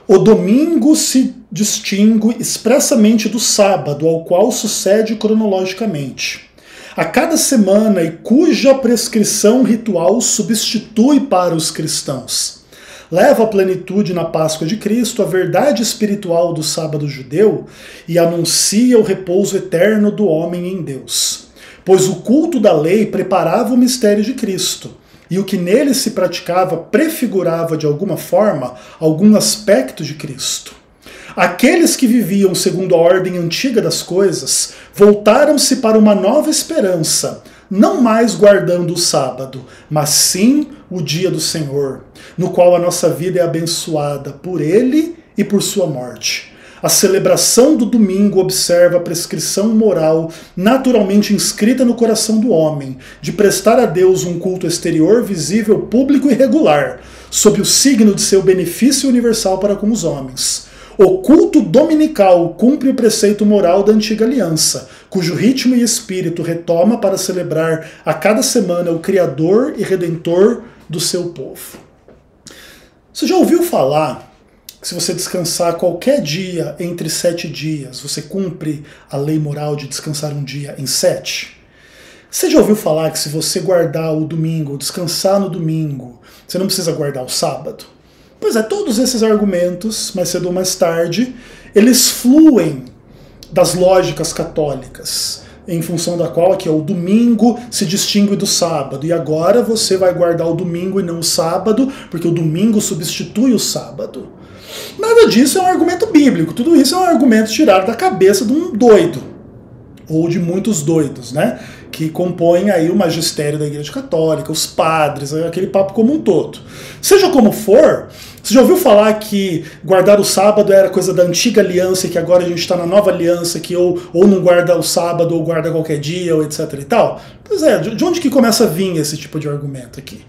o domingo se distingue expressamente do sábado, ao qual sucede cronologicamente. a cada semana e cuja prescrição ritual substitui para os cristãos. Leva à plenitude na Páscoa de Cristo a verdade espiritual do sábado judeu e anuncia o repouso eterno do homem em Deus. Pois o culto da lei preparava o mistério de Cristo, e o que nele se praticava prefigurava de alguma forma algum aspecto de Cristo. Aqueles que viviam segundo a ordem antiga das coisas voltaram-se para uma nova esperança, não mais guardando o sábado, mas sim o dia do Senhor, no qual a nossa vida é abençoada por ele e por sua morte. A celebração do domingo observa a prescrição moral naturalmente inscrita no coração do homem, de prestar a Deus um culto exterior, visível, público e regular, sob o signo de seu benefício universal para com os homens. O culto dominical cumpre o preceito moral da antiga aliança, cujo ritmo e espírito retoma para celebrar a cada semana o Criador e Redentor do seu povo. Você já ouviu falar que se você descansar qualquer dia entre 7 dias, você cumpre a lei moral de descansar um dia em 7? Você já ouviu falar que se você guardar o domingo, descansar no domingo, você não precisa guardar o sábado? Pois é, todos esses argumentos, mais cedo ou mais tarde, eles fluem das lógicas católicas, em função da qual aqui, o domingo se distingue do sábado, e agora você vai guardar o domingo e não o sábado, porque o domingo substitui o sábado. Nada disso é um argumento bíblico, tudo isso é um argumento tirado da cabeça de um doido, ou de muitos doidos, né? Que compõem aí o magistério da Igreja Católica, os padres, aquele papo como um todo. Seja como for, você já ouviu falar que guardar o sábado era coisa da antiga aliança e que agora a gente está na nova aliança que ou não guarda o sábado ou guarda qualquer dia, ou etc e tal? Pois é, de onde que começa a vir esse tipo de argumento aqui?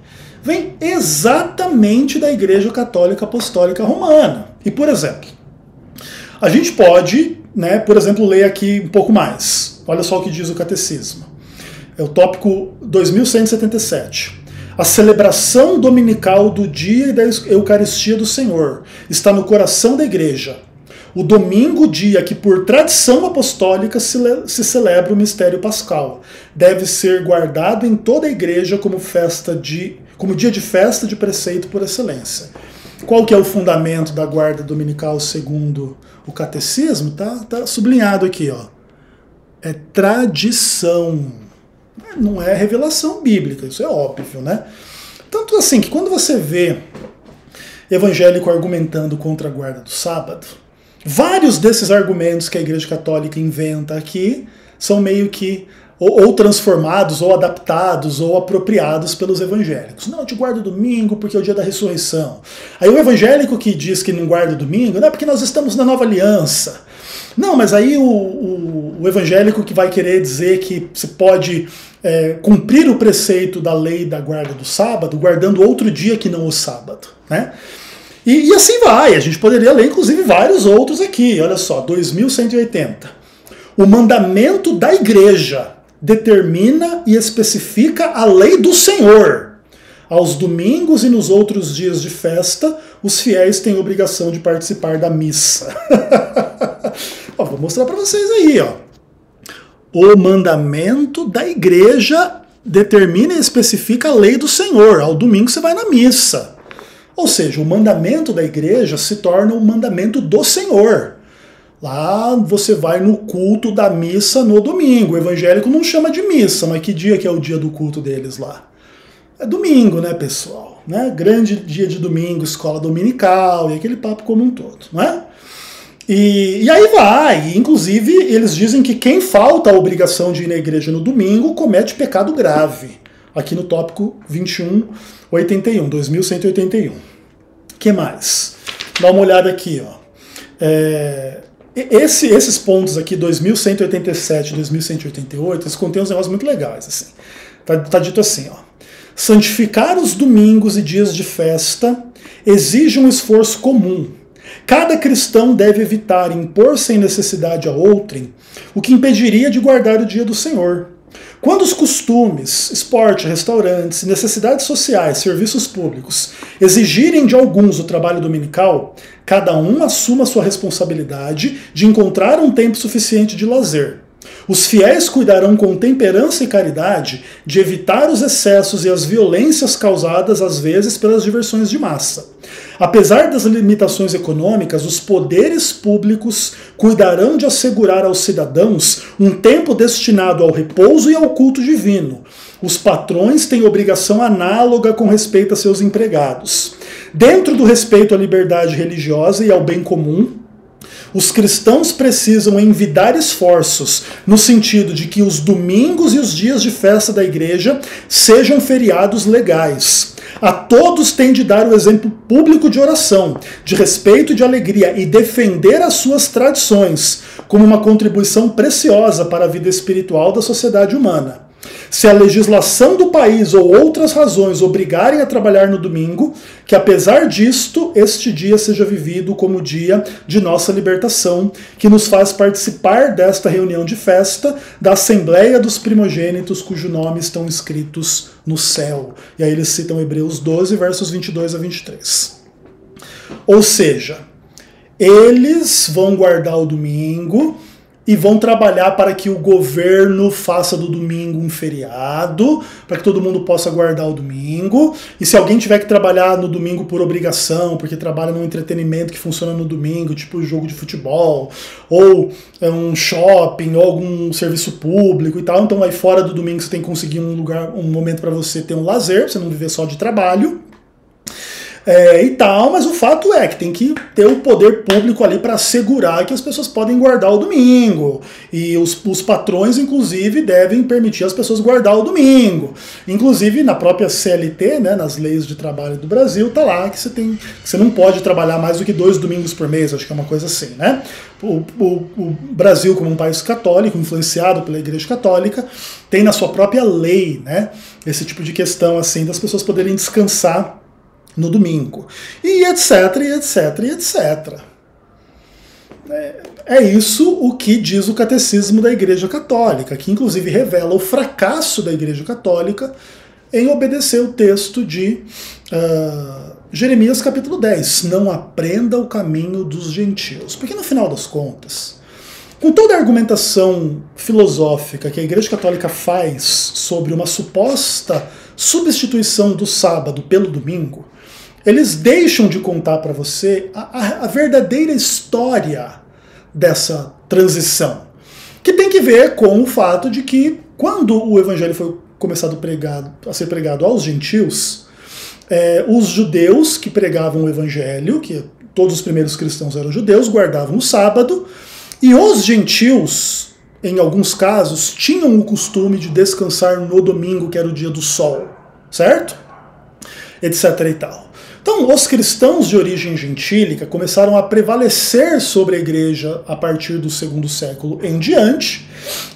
Vem exatamente da Igreja Católica Apostólica Romana. E, por exemplo, a gente pode, né, por exemplo, ler aqui um pouco mais. Olha só o que diz o Catecismo. É o tópico 2177. A celebração dominical do dia e da Eucaristia do Senhor está no coração da Igreja. O domingo, dia que por tradição apostólica se celebra o mistério pascal, deve ser guardado em toda a Igreja como dia de festa de preceito por excelência. Qual que é o fundamento da guarda dominical segundo o Catecismo? Tá sublinhado aqui, ó. É tradição. Não é revelação bíblica, isso é óbvio, né? Tanto assim que quando você vê evangélico argumentando contra a guarda do sábado, vários desses argumentos que a Igreja Católica inventa aqui são meio que ou transformados, ou adaptados, ou apropriados pelos evangélicos. Não, eu te guardo domingo porque é o dia da ressurreição. Aí o evangélico que diz que não guarda domingo, não é porque nós estamos na nova aliança. Não, mas aí o evangélico que vai querer dizer que se pode cumprir o preceito da lei da guarda do sábado, guardando outro dia que não o sábado, né? E assim vai, a gente poderia ler inclusive vários outros aqui, olha só, 2180. O mandamento da Igreja determina e especifica a lei do Senhor. Aos domingos e nos outros dias de festa, os fiéis têm obrigação de participar da missa. Ó, vou mostrar para vocês aí, ó. O mandamento da Igreja determina e especifica a lei do Senhor. Ao domingo você vai na missa. Ou seja, o mandamento da Igreja se torna o mandamento do Senhor. Lá você vai no culto da missa no domingo. O evangélico não chama de missa, mas que dia que é o dia do culto deles lá? É domingo, né, pessoal? Né? Grande dia de domingo, escola dominical e aquele papo como um todo, não é? E aí vai, inclusive eles dizem que quem falta a obrigação de ir na igreja no domingo comete pecado grave. Aqui no tópico 2181, 2181. O que mais? Dá uma olhada aqui, ó. Esses pontos aqui, 2187 e 2188, eles contêm uns negócios muito legais. Assim. Tá dito assim, ó. Santificar os domingos e dias de festa exige um esforço comum. Cada cristão deve evitar impor sem necessidade a outrem o que impediria de guardar o dia do Senhor. Quando os costumes, esporte, restaurantes, necessidades sociais, serviços públicos exigirem de alguns o trabalho dominical, cada um assuma sua responsabilidade de encontrar um tempo suficiente de lazer. Os fiéis cuidarão com temperança e caridade de evitar os excessos e as violências causadas às vezes pelas diversões de massa. Apesar das limitações econômicas, os poderes públicos cuidarão de assegurar aos cidadãos um tempo destinado ao repouso e ao culto divino. Os patrões têm obrigação análoga com respeito a seus empregados. Dentro do respeito à liberdade religiosa e ao bem comum, os cristãos precisam envidar esforços no sentido de que os domingos e os dias de festa da igreja sejam feriados legais. A todos tem de dar o exemplo público de oração, de respeito e de alegria e defender as suas tradições como uma contribuição preciosa para a vida espiritual da sociedade humana. Se a legislação do país ou outras razões obrigarem a trabalhar no domingo, que apesar disto, este dia seja vivido como dia de nossa libertação, que nos faz participar desta reunião de festa, da Assembleia dos Primogênitos, cujo nome estão escritos no céu. E aí eles citam Hebreus 12, versos 22 a 23. Ou seja, eles vão guardar o domingo e vão trabalhar para que o governo faça do domingo um feriado, para que todo mundo possa guardar o domingo. E se alguém tiver que trabalhar no domingo por obrigação, porque trabalha num entretenimento que funciona no domingo, tipo jogo de futebol, ou um shopping, ou algum serviço público e tal, então aí fora do domingo você tem que conseguir um lugar, um momento para você ter um lazer, para você não viver só de trabalho. E tal, mas o fato é que tem que ter o poder público ali para assegurar que as pessoas podem guardar o domingo. E os patrões, inclusive, devem permitir as pessoas guardar o domingo. Inclusive, na própria CLT, né, nas leis de trabalho do Brasil, tá lá que você não pode trabalhar mais do que 2 domingos por mês, acho que é uma coisa assim, né? O Brasil, como um país católico, influenciado pela Igreja Católica, tem na sua própria lei, né, esse tipo de questão assim das pessoas poderem descansar no domingo, e etc, e etc, e etc. É isso o que diz o Catecismo da Igreja Católica, que inclusive revela o fracasso da Igreja Católica em obedecer o texto de Jeremias capítulo 10, não aprenda o caminho dos gentios. Porque no final das contas, com toda a argumentação filosófica que a Igreja Católica faz sobre uma suposta substituição do sábado pelo domingo, eles deixam de contar para você a verdadeira história dessa transição, que tem que ver com o fato de que quando o evangelho foi começado a ser pregado aos gentios, os judeus que pregavam o evangelho, que todos os primeiros cristãos eram judeus, guardavam o sábado, e os gentios, em alguns casos, tinham o costume de descansar no domingo, que era o dia do sol, certo? Etc e tal. Então, os cristãos de origem gentílica começaram a prevalecer sobre a igreja a partir do 2º século em diante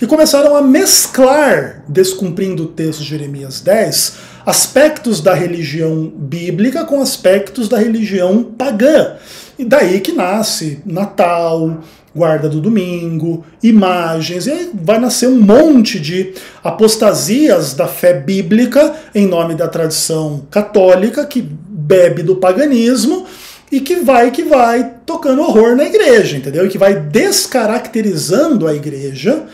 e começaram a mesclar, descumprindo o texto de Jeremias 10, aspectos da religião bíblica com aspectos da religião pagã. E daí que nasce Natal, guarda do domingo, imagens, e aí vai nascer um monte de apostasias da fé bíblica em nome da tradição católica, que bebe do paganismo e que vai tocando horror na igreja, entendeu? E que vai descaracterizando a igreja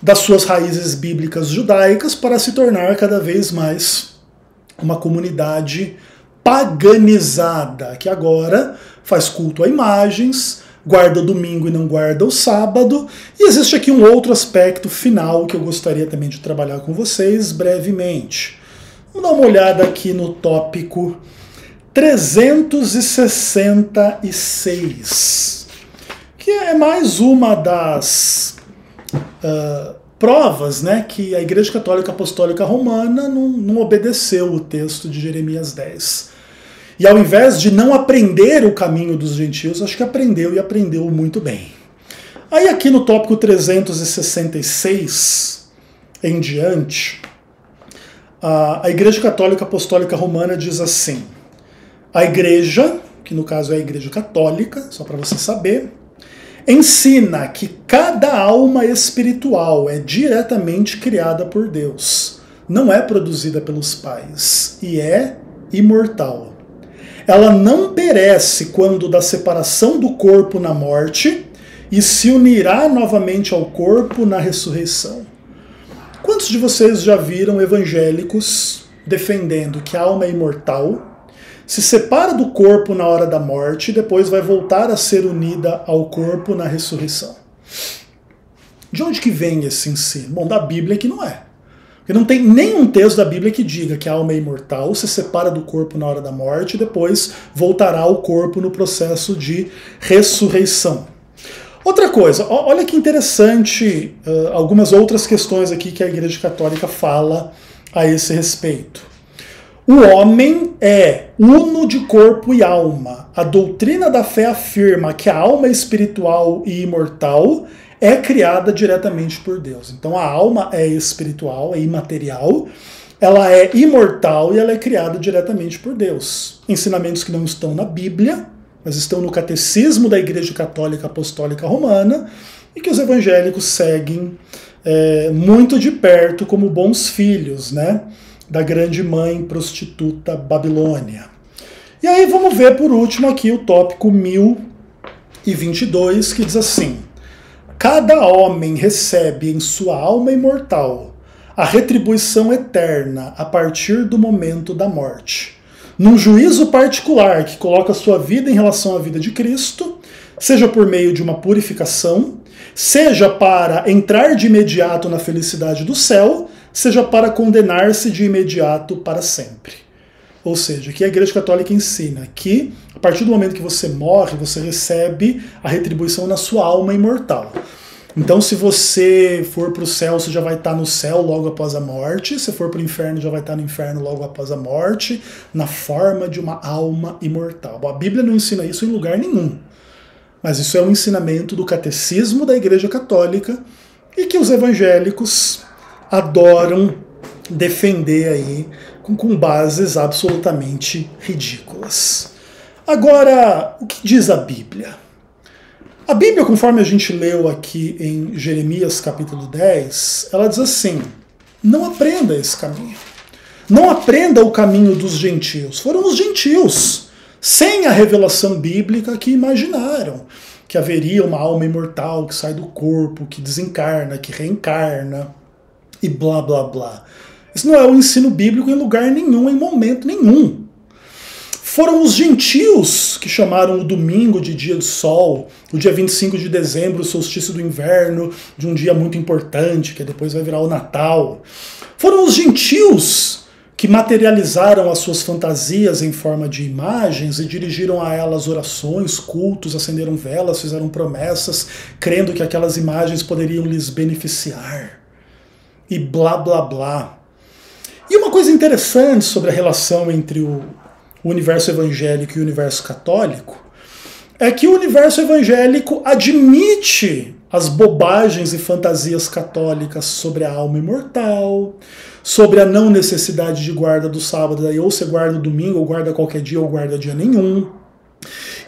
das suas raízes bíblicas judaicas para se tornar cada vez mais uma comunidade paganizada, que agora faz culto a imagens, guarda o domingo e não guarda o sábado. E existe aqui um outro aspecto final que eu gostaria também de trabalhar com vocês brevemente. Vamos dar uma olhada aqui no tópico 366, que é mais uma das provas, né, que a Igreja Católica Apostólica Romana não obedeceu o texto de Jeremias 10. E ao invés de não aprender o caminho dos gentios, acho que aprendeu e aprendeu muito bem. Aí aqui no tópico 366 em diante, a Igreja Católica Apostólica Romana diz assim: a Igreja, que no caso é a Igreja Católica, só para você saber, ensina que cada alma espiritual é diretamente criada por Deus, não é produzida pelos pais e é imortal. Ela não perece quando da separação do corpo na morte e se unirá novamente ao corpo na ressurreição. Quantos de vocês já viram evangélicos defendendo que a alma é imortal, se separa do corpo na hora da morte e depois vai voltar a ser unida ao corpo na ressurreição? De onde que vem esse ensino? Bom, da Bíblia que não é. Porque não tem nenhum texto da Bíblia que diga que a alma é imortal, se separa do corpo na hora da morte e depois voltará ao corpo no processo de ressurreição. Outra coisa, olha que interessante, algumas outras questões aqui que a Igreja Católica fala a esse respeito. O homem é uno de corpo e alma. A doutrina da fé afirma que a alma é espiritual e imortal é criada diretamente por Deus. Então a alma é espiritual, é imaterial, ela é imortal e ela é criada diretamente por Deus. Ensinamentos que não estão na Bíblia, mas estão no Catecismo da Igreja Católica Apostólica Romana e que os evangélicos seguem muito de perto como bons filhos, né, da grande mãe prostituta Babilônia. E aí vamos ver por último aqui o tópico 1022, que diz assim: cada homem recebe em sua alma imortal a retribuição eterna a partir do momento da morte, num juízo particular que coloca sua vida em relação à vida de Cristo, seja por meio de uma purificação, seja para entrar de imediato na felicidade do céu, seja para condenar-se de imediato para sempre. Ou seja, aqui a Igreja Católica ensina que, a partir do momento que você morre, você recebe a retribuição na sua alma imortal. Então, se você for para o céu, você já vai estar no céu logo após a morte. Se for para o inferno, já vai estar no inferno logo após a morte, na forma de uma alma imortal. Bom, a Bíblia não ensina isso em lugar nenhum. Mas isso é um ensinamento do Catecismo da Igreja Católica e que os evangélicos adoram defender aí com bases absolutamente ridículas. Agora, o que diz a Bíblia? A Bíblia, conforme a gente leu aqui em Jeremias capítulo 10, ela diz assim: não aprenda esse caminho. Não aprenda o caminho dos gentios. Foram os gentios, sem a revelação bíblica, que imaginaram que haveria uma alma imortal que sai do corpo, que desencarna, que reencarna, e blá blá blá. Isso não é o ensino bíblico em lugar nenhum, em momento nenhum. Foram os gentios que chamaram o domingo de dia de sol, o dia 25 de dezembro, o solstício do inverno, de um dia muito importante, que depois vai virar o Natal. Foram os gentios que materializaram as suas fantasias em forma de imagens e dirigiram a elas orações, cultos, acenderam velas, fizeram promessas, crendo que aquelas imagens poderiam lhes beneficiar. E blá blá blá. E uma coisa interessante sobre a relação entre o universo evangélico e o universo católico é que o universo evangélico admite as bobagens e fantasias católicas sobre a alma imortal, sobre a não necessidade de guarda do sábado, daí ou você guarda o domingo, ou guarda qualquer dia, ou guarda dia nenhum.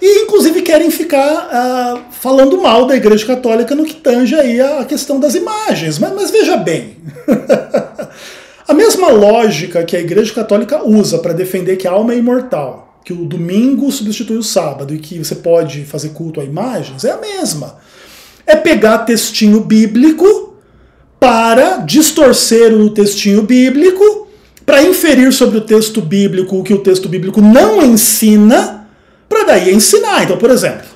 E inclusive querem ficar falando mal da Igreja Católica no que tange aí a questão das imagens. Mas veja bem, a mesma lógica que a Igreja Católica usa para defender que a alma é imortal, que o domingo substitui o sábado e que você pode fazer culto a imagens, é a mesma. É pegar textinho bíblico para distorcer o textinho bíblico, para inferir sobre o texto bíblico o que o texto bíblico não ensina, para daí ensinar. Então, por exemplo,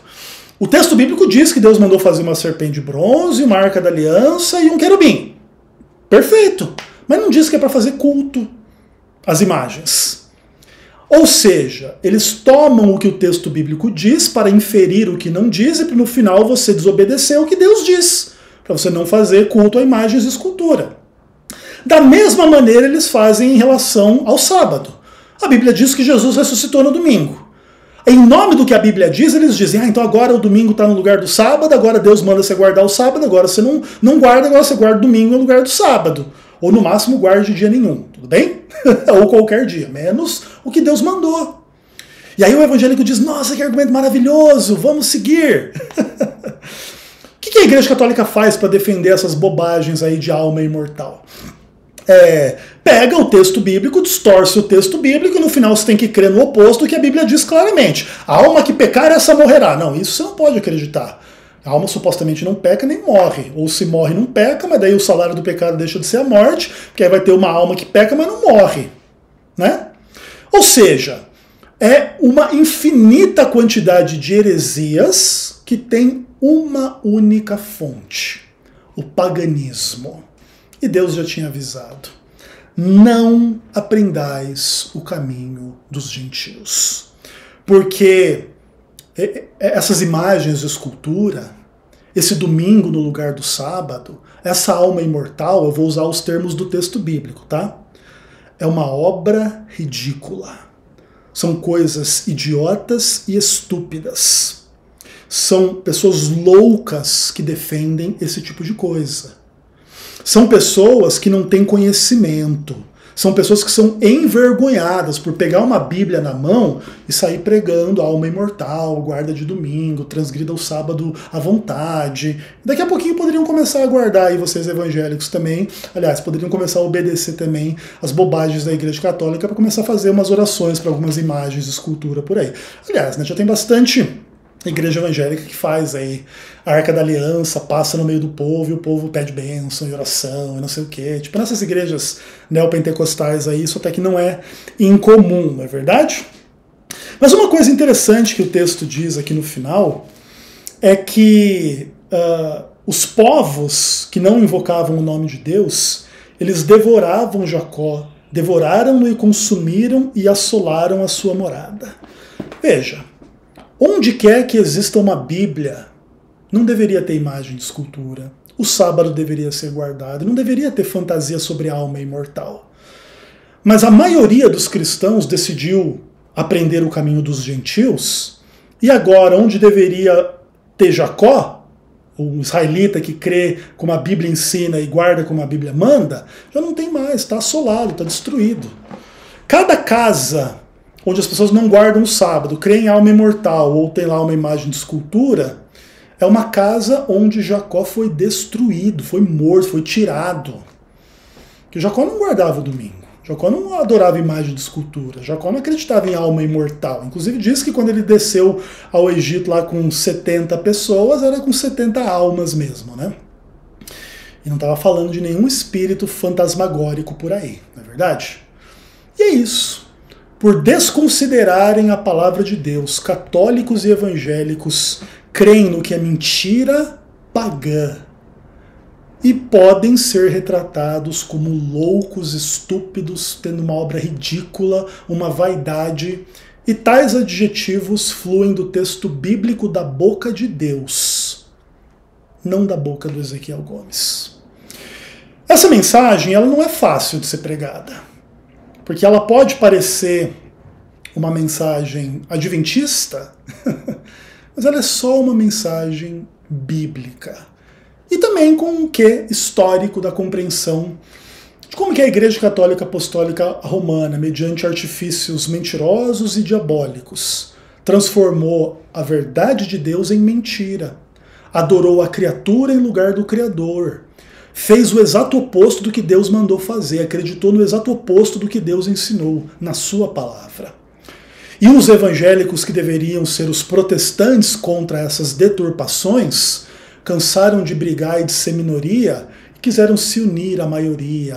o texto bíblico diz que Deus mandou fazer uma serpente de bronze, uma arca da aliança e um querubim. Perfeito. Mas não diz que é para fazer culto às imagens. Ou seja, eles tomam o que o texto bíblico diz para inferir o que não diz e no final você desobedecer o que Deus diz, para você não fazer culto a imagens e escultura. Da mesma maneira eles fazem em relação ao sábado. A Bíblia diz que Jesus ressuscitou no domingo. Em nome do que a Bíblia diz, eles dizem, então agora o domingo está no lugar do sábado, agora Deus manda você guardar o sábado, agora você não guarda, agora você guarda o domingo no lugar do sábado. Ou no máximo guarde dia nenhum, tudo bem? Ou qualquer dia, menos o que Deus mandou. E aí o evangélico diz, nossa, que argumento maravilhoso, vamos seguir. O que a Igreja Católica faz para defender essas bobagens aí de alma imortal? Pega o texto bíblico, distorce o texto bíblico e no final você tem que crer no oposto que a Bíblia diz claramente. A alma que pecar, essa morrerá. Não, isso você não pode acreditar. A alma supostamente não peca nem morre. Ou se morre não peca, mas daí o salário do pecado deixa de ser a morte, porque aí vai ter uma alma que peca, mas não morre. Né? Ou seja, é uma infinita quantidade de heresias que tem uma única fonte: o paganismo. E Deus já tinha avisado: não aprendais o caminho dos gentios. Porque essas imagens de escultura, esse domingo no lugar do sábado, essa alma imortal, eu vou usar os termos do texto bíblico, tá? É uma obra ridícula. São coisas idiotas e estúpidas. São pessoas loucas que defendem esse tipo de coisa. São pessoas que não têm conhecimento. São pessoas que são envergonhadas por pegar uma Bíblia na mão e sair pregando alma imortal, guarda de domingo, transgrida o sábado à vontade. Daqui a pouquinho poderiam começar a guardar aí, vocês evangélicos também. Aliás, poderiam começar a obedecer também as bobagens da Igreja Católica para começar a fazer umas orações para algumas imagens de escultura por aí. Aliás, né, já tem bastante igreja evangélica que faz aí a Arca da Aliança, passa no meio do povo e o povo pede bênção e oração e não sei o quê. Tipo, nessas igrejas neopentecostais aí, isso até que não é incomum, não é verdade? Mas uma coisa interessante que o texto diz aqui no final é que os povos que não invocavam o nome de Deus, eles devoravam Jacó, devoraram-no e consumiram e assolaram a sua morada. Veja, onde quer que exista uma Bíblia, não deveria ter imagem de escultura. O sábado deveria ser guardado, não deveria ter fantasia sobre a alma imortal. Mas a maioria dos cristãos decidiu aprender o caminho dos gentios, e agora, onde deveria ter Jacó, o israelita que crê como a Bíblia ensina e guarda como a Bíblia manda, já não tem mais, está assolado, está destruído. Cada casa onde as pessoas não guardam o sábado, creem em alma imortal, ou tem lá uma imagem de escultura, é uma casa onde Jacó foi destruído, foi morto, foi tirado. Porque Jacó não guardava o domingo, Jacó não adorava imagem de escultura, Jacó não acreditava em alma imortal. Inclusive diz que quando ele desceu ao Egito lá com 70 pessoas, era com 70 almas mesmo, né? E não estava falando de nenhum espírito fantasmagórico por aí, não é verdade? E é isso. Por desconsiderarem a palavra de Deus, católicos e evangélicos creem no que é mentira pagã e podem ser retratados como loucos, estúpidos, tendo uma obra ridícula, uma vaidade, e tais adjetivos fluem do texto bíblico da boca de Deus, não da boca do Ezequiel Gomes. Essa mensagem ela não é fácil de ser pregada. Porque ela pode parecer uma mensagem adventista, mas ela é só uma mensagem bíblica. E também com um quê histórico da compreensão de como que a Igreja Católica Apostólica Romana, mediante artifícios mentirosos e diabólicos, transformou a verdade de Deus em mentira, adorou a criatura em lugar do Criador, fez o exato oposto do que Deus mandou fazer, acreditou no exato oposto do que Deus ensinou na sua palavra. E os evangélicos, que deveriam ser os protestantes contra essas deturpações, cansaram de brigar e de ser minoria e quiseram se unir à maioria.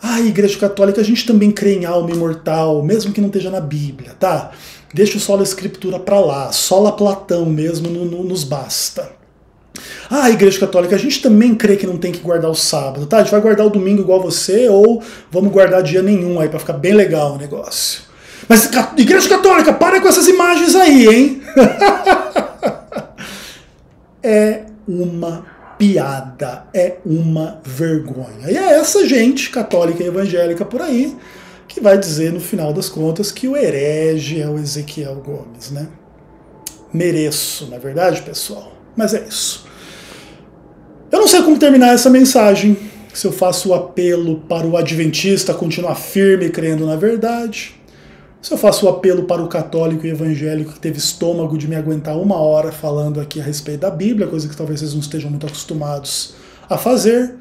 A Igreja Católica, a gente também crê em alma imortal, mesmo que não esteja na Bíblia, tá? Deixa o sola escritura pra lá, sola Platão mesmo nos basta. A Igreja Católica, a gente também crê que não tem que guardar o sábado, tá? A gente vai guardar o domingo igual você, ou vamos guardar dia nenhum aí, pra ficar bem legal o negócio. Mas, Igreja Católica, para com essas imagens aí, hein? É uma piada, é uma vergonha. E é essa gente católica e evangélica por aí que vai dizer, no final das contas, que o herege é o Ezequiel Gomes, né? Mereço, na verdade, pessoal. Mas é isso. Eu não sei como terminar essa mensagem, se eu faço o apelo para o adventista continuar firme crendo na verdade, se eu faço o apelo para o católico e evangélico que teve estômago de me aguentar 1 hora falando aqui a respeito da Bíblia, coisa que talvez vocês não estejam muito acostumados a fazer,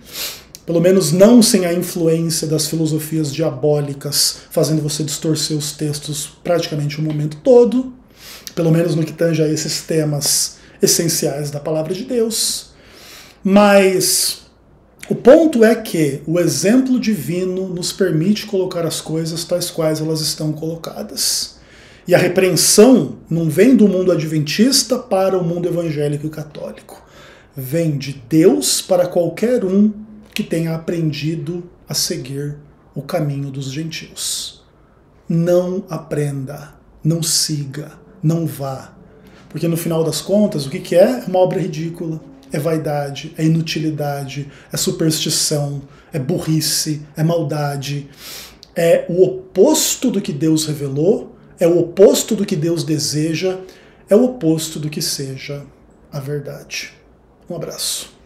pelo menos não sem a influência das filosofias diabólicas, fazendo você distorcer os textos praticamente o momento todo, pelo menos no que tange a esses temas essenciais da palavra de Deus. Mas o ponto é que o exemplo divino nos permite colocar as coisas tais quais elas estão colocadas. E a repreensão não vem do mundo adventista para o mundo evangélico e católico. Vem de Deus para qualquer um que tenha aprendido a seguir o caminho dos gentios. Não aprenda, não siga, não vá. Porque no final das contas, o que é? É uma obra ridícula. É vaidade, é inutilidade, é superstição, é burrice, é maldade. É o oposto do que Deus revelou, é o oposto do que Deus deseja, é o oposto do que seja a verdade. Um abraço.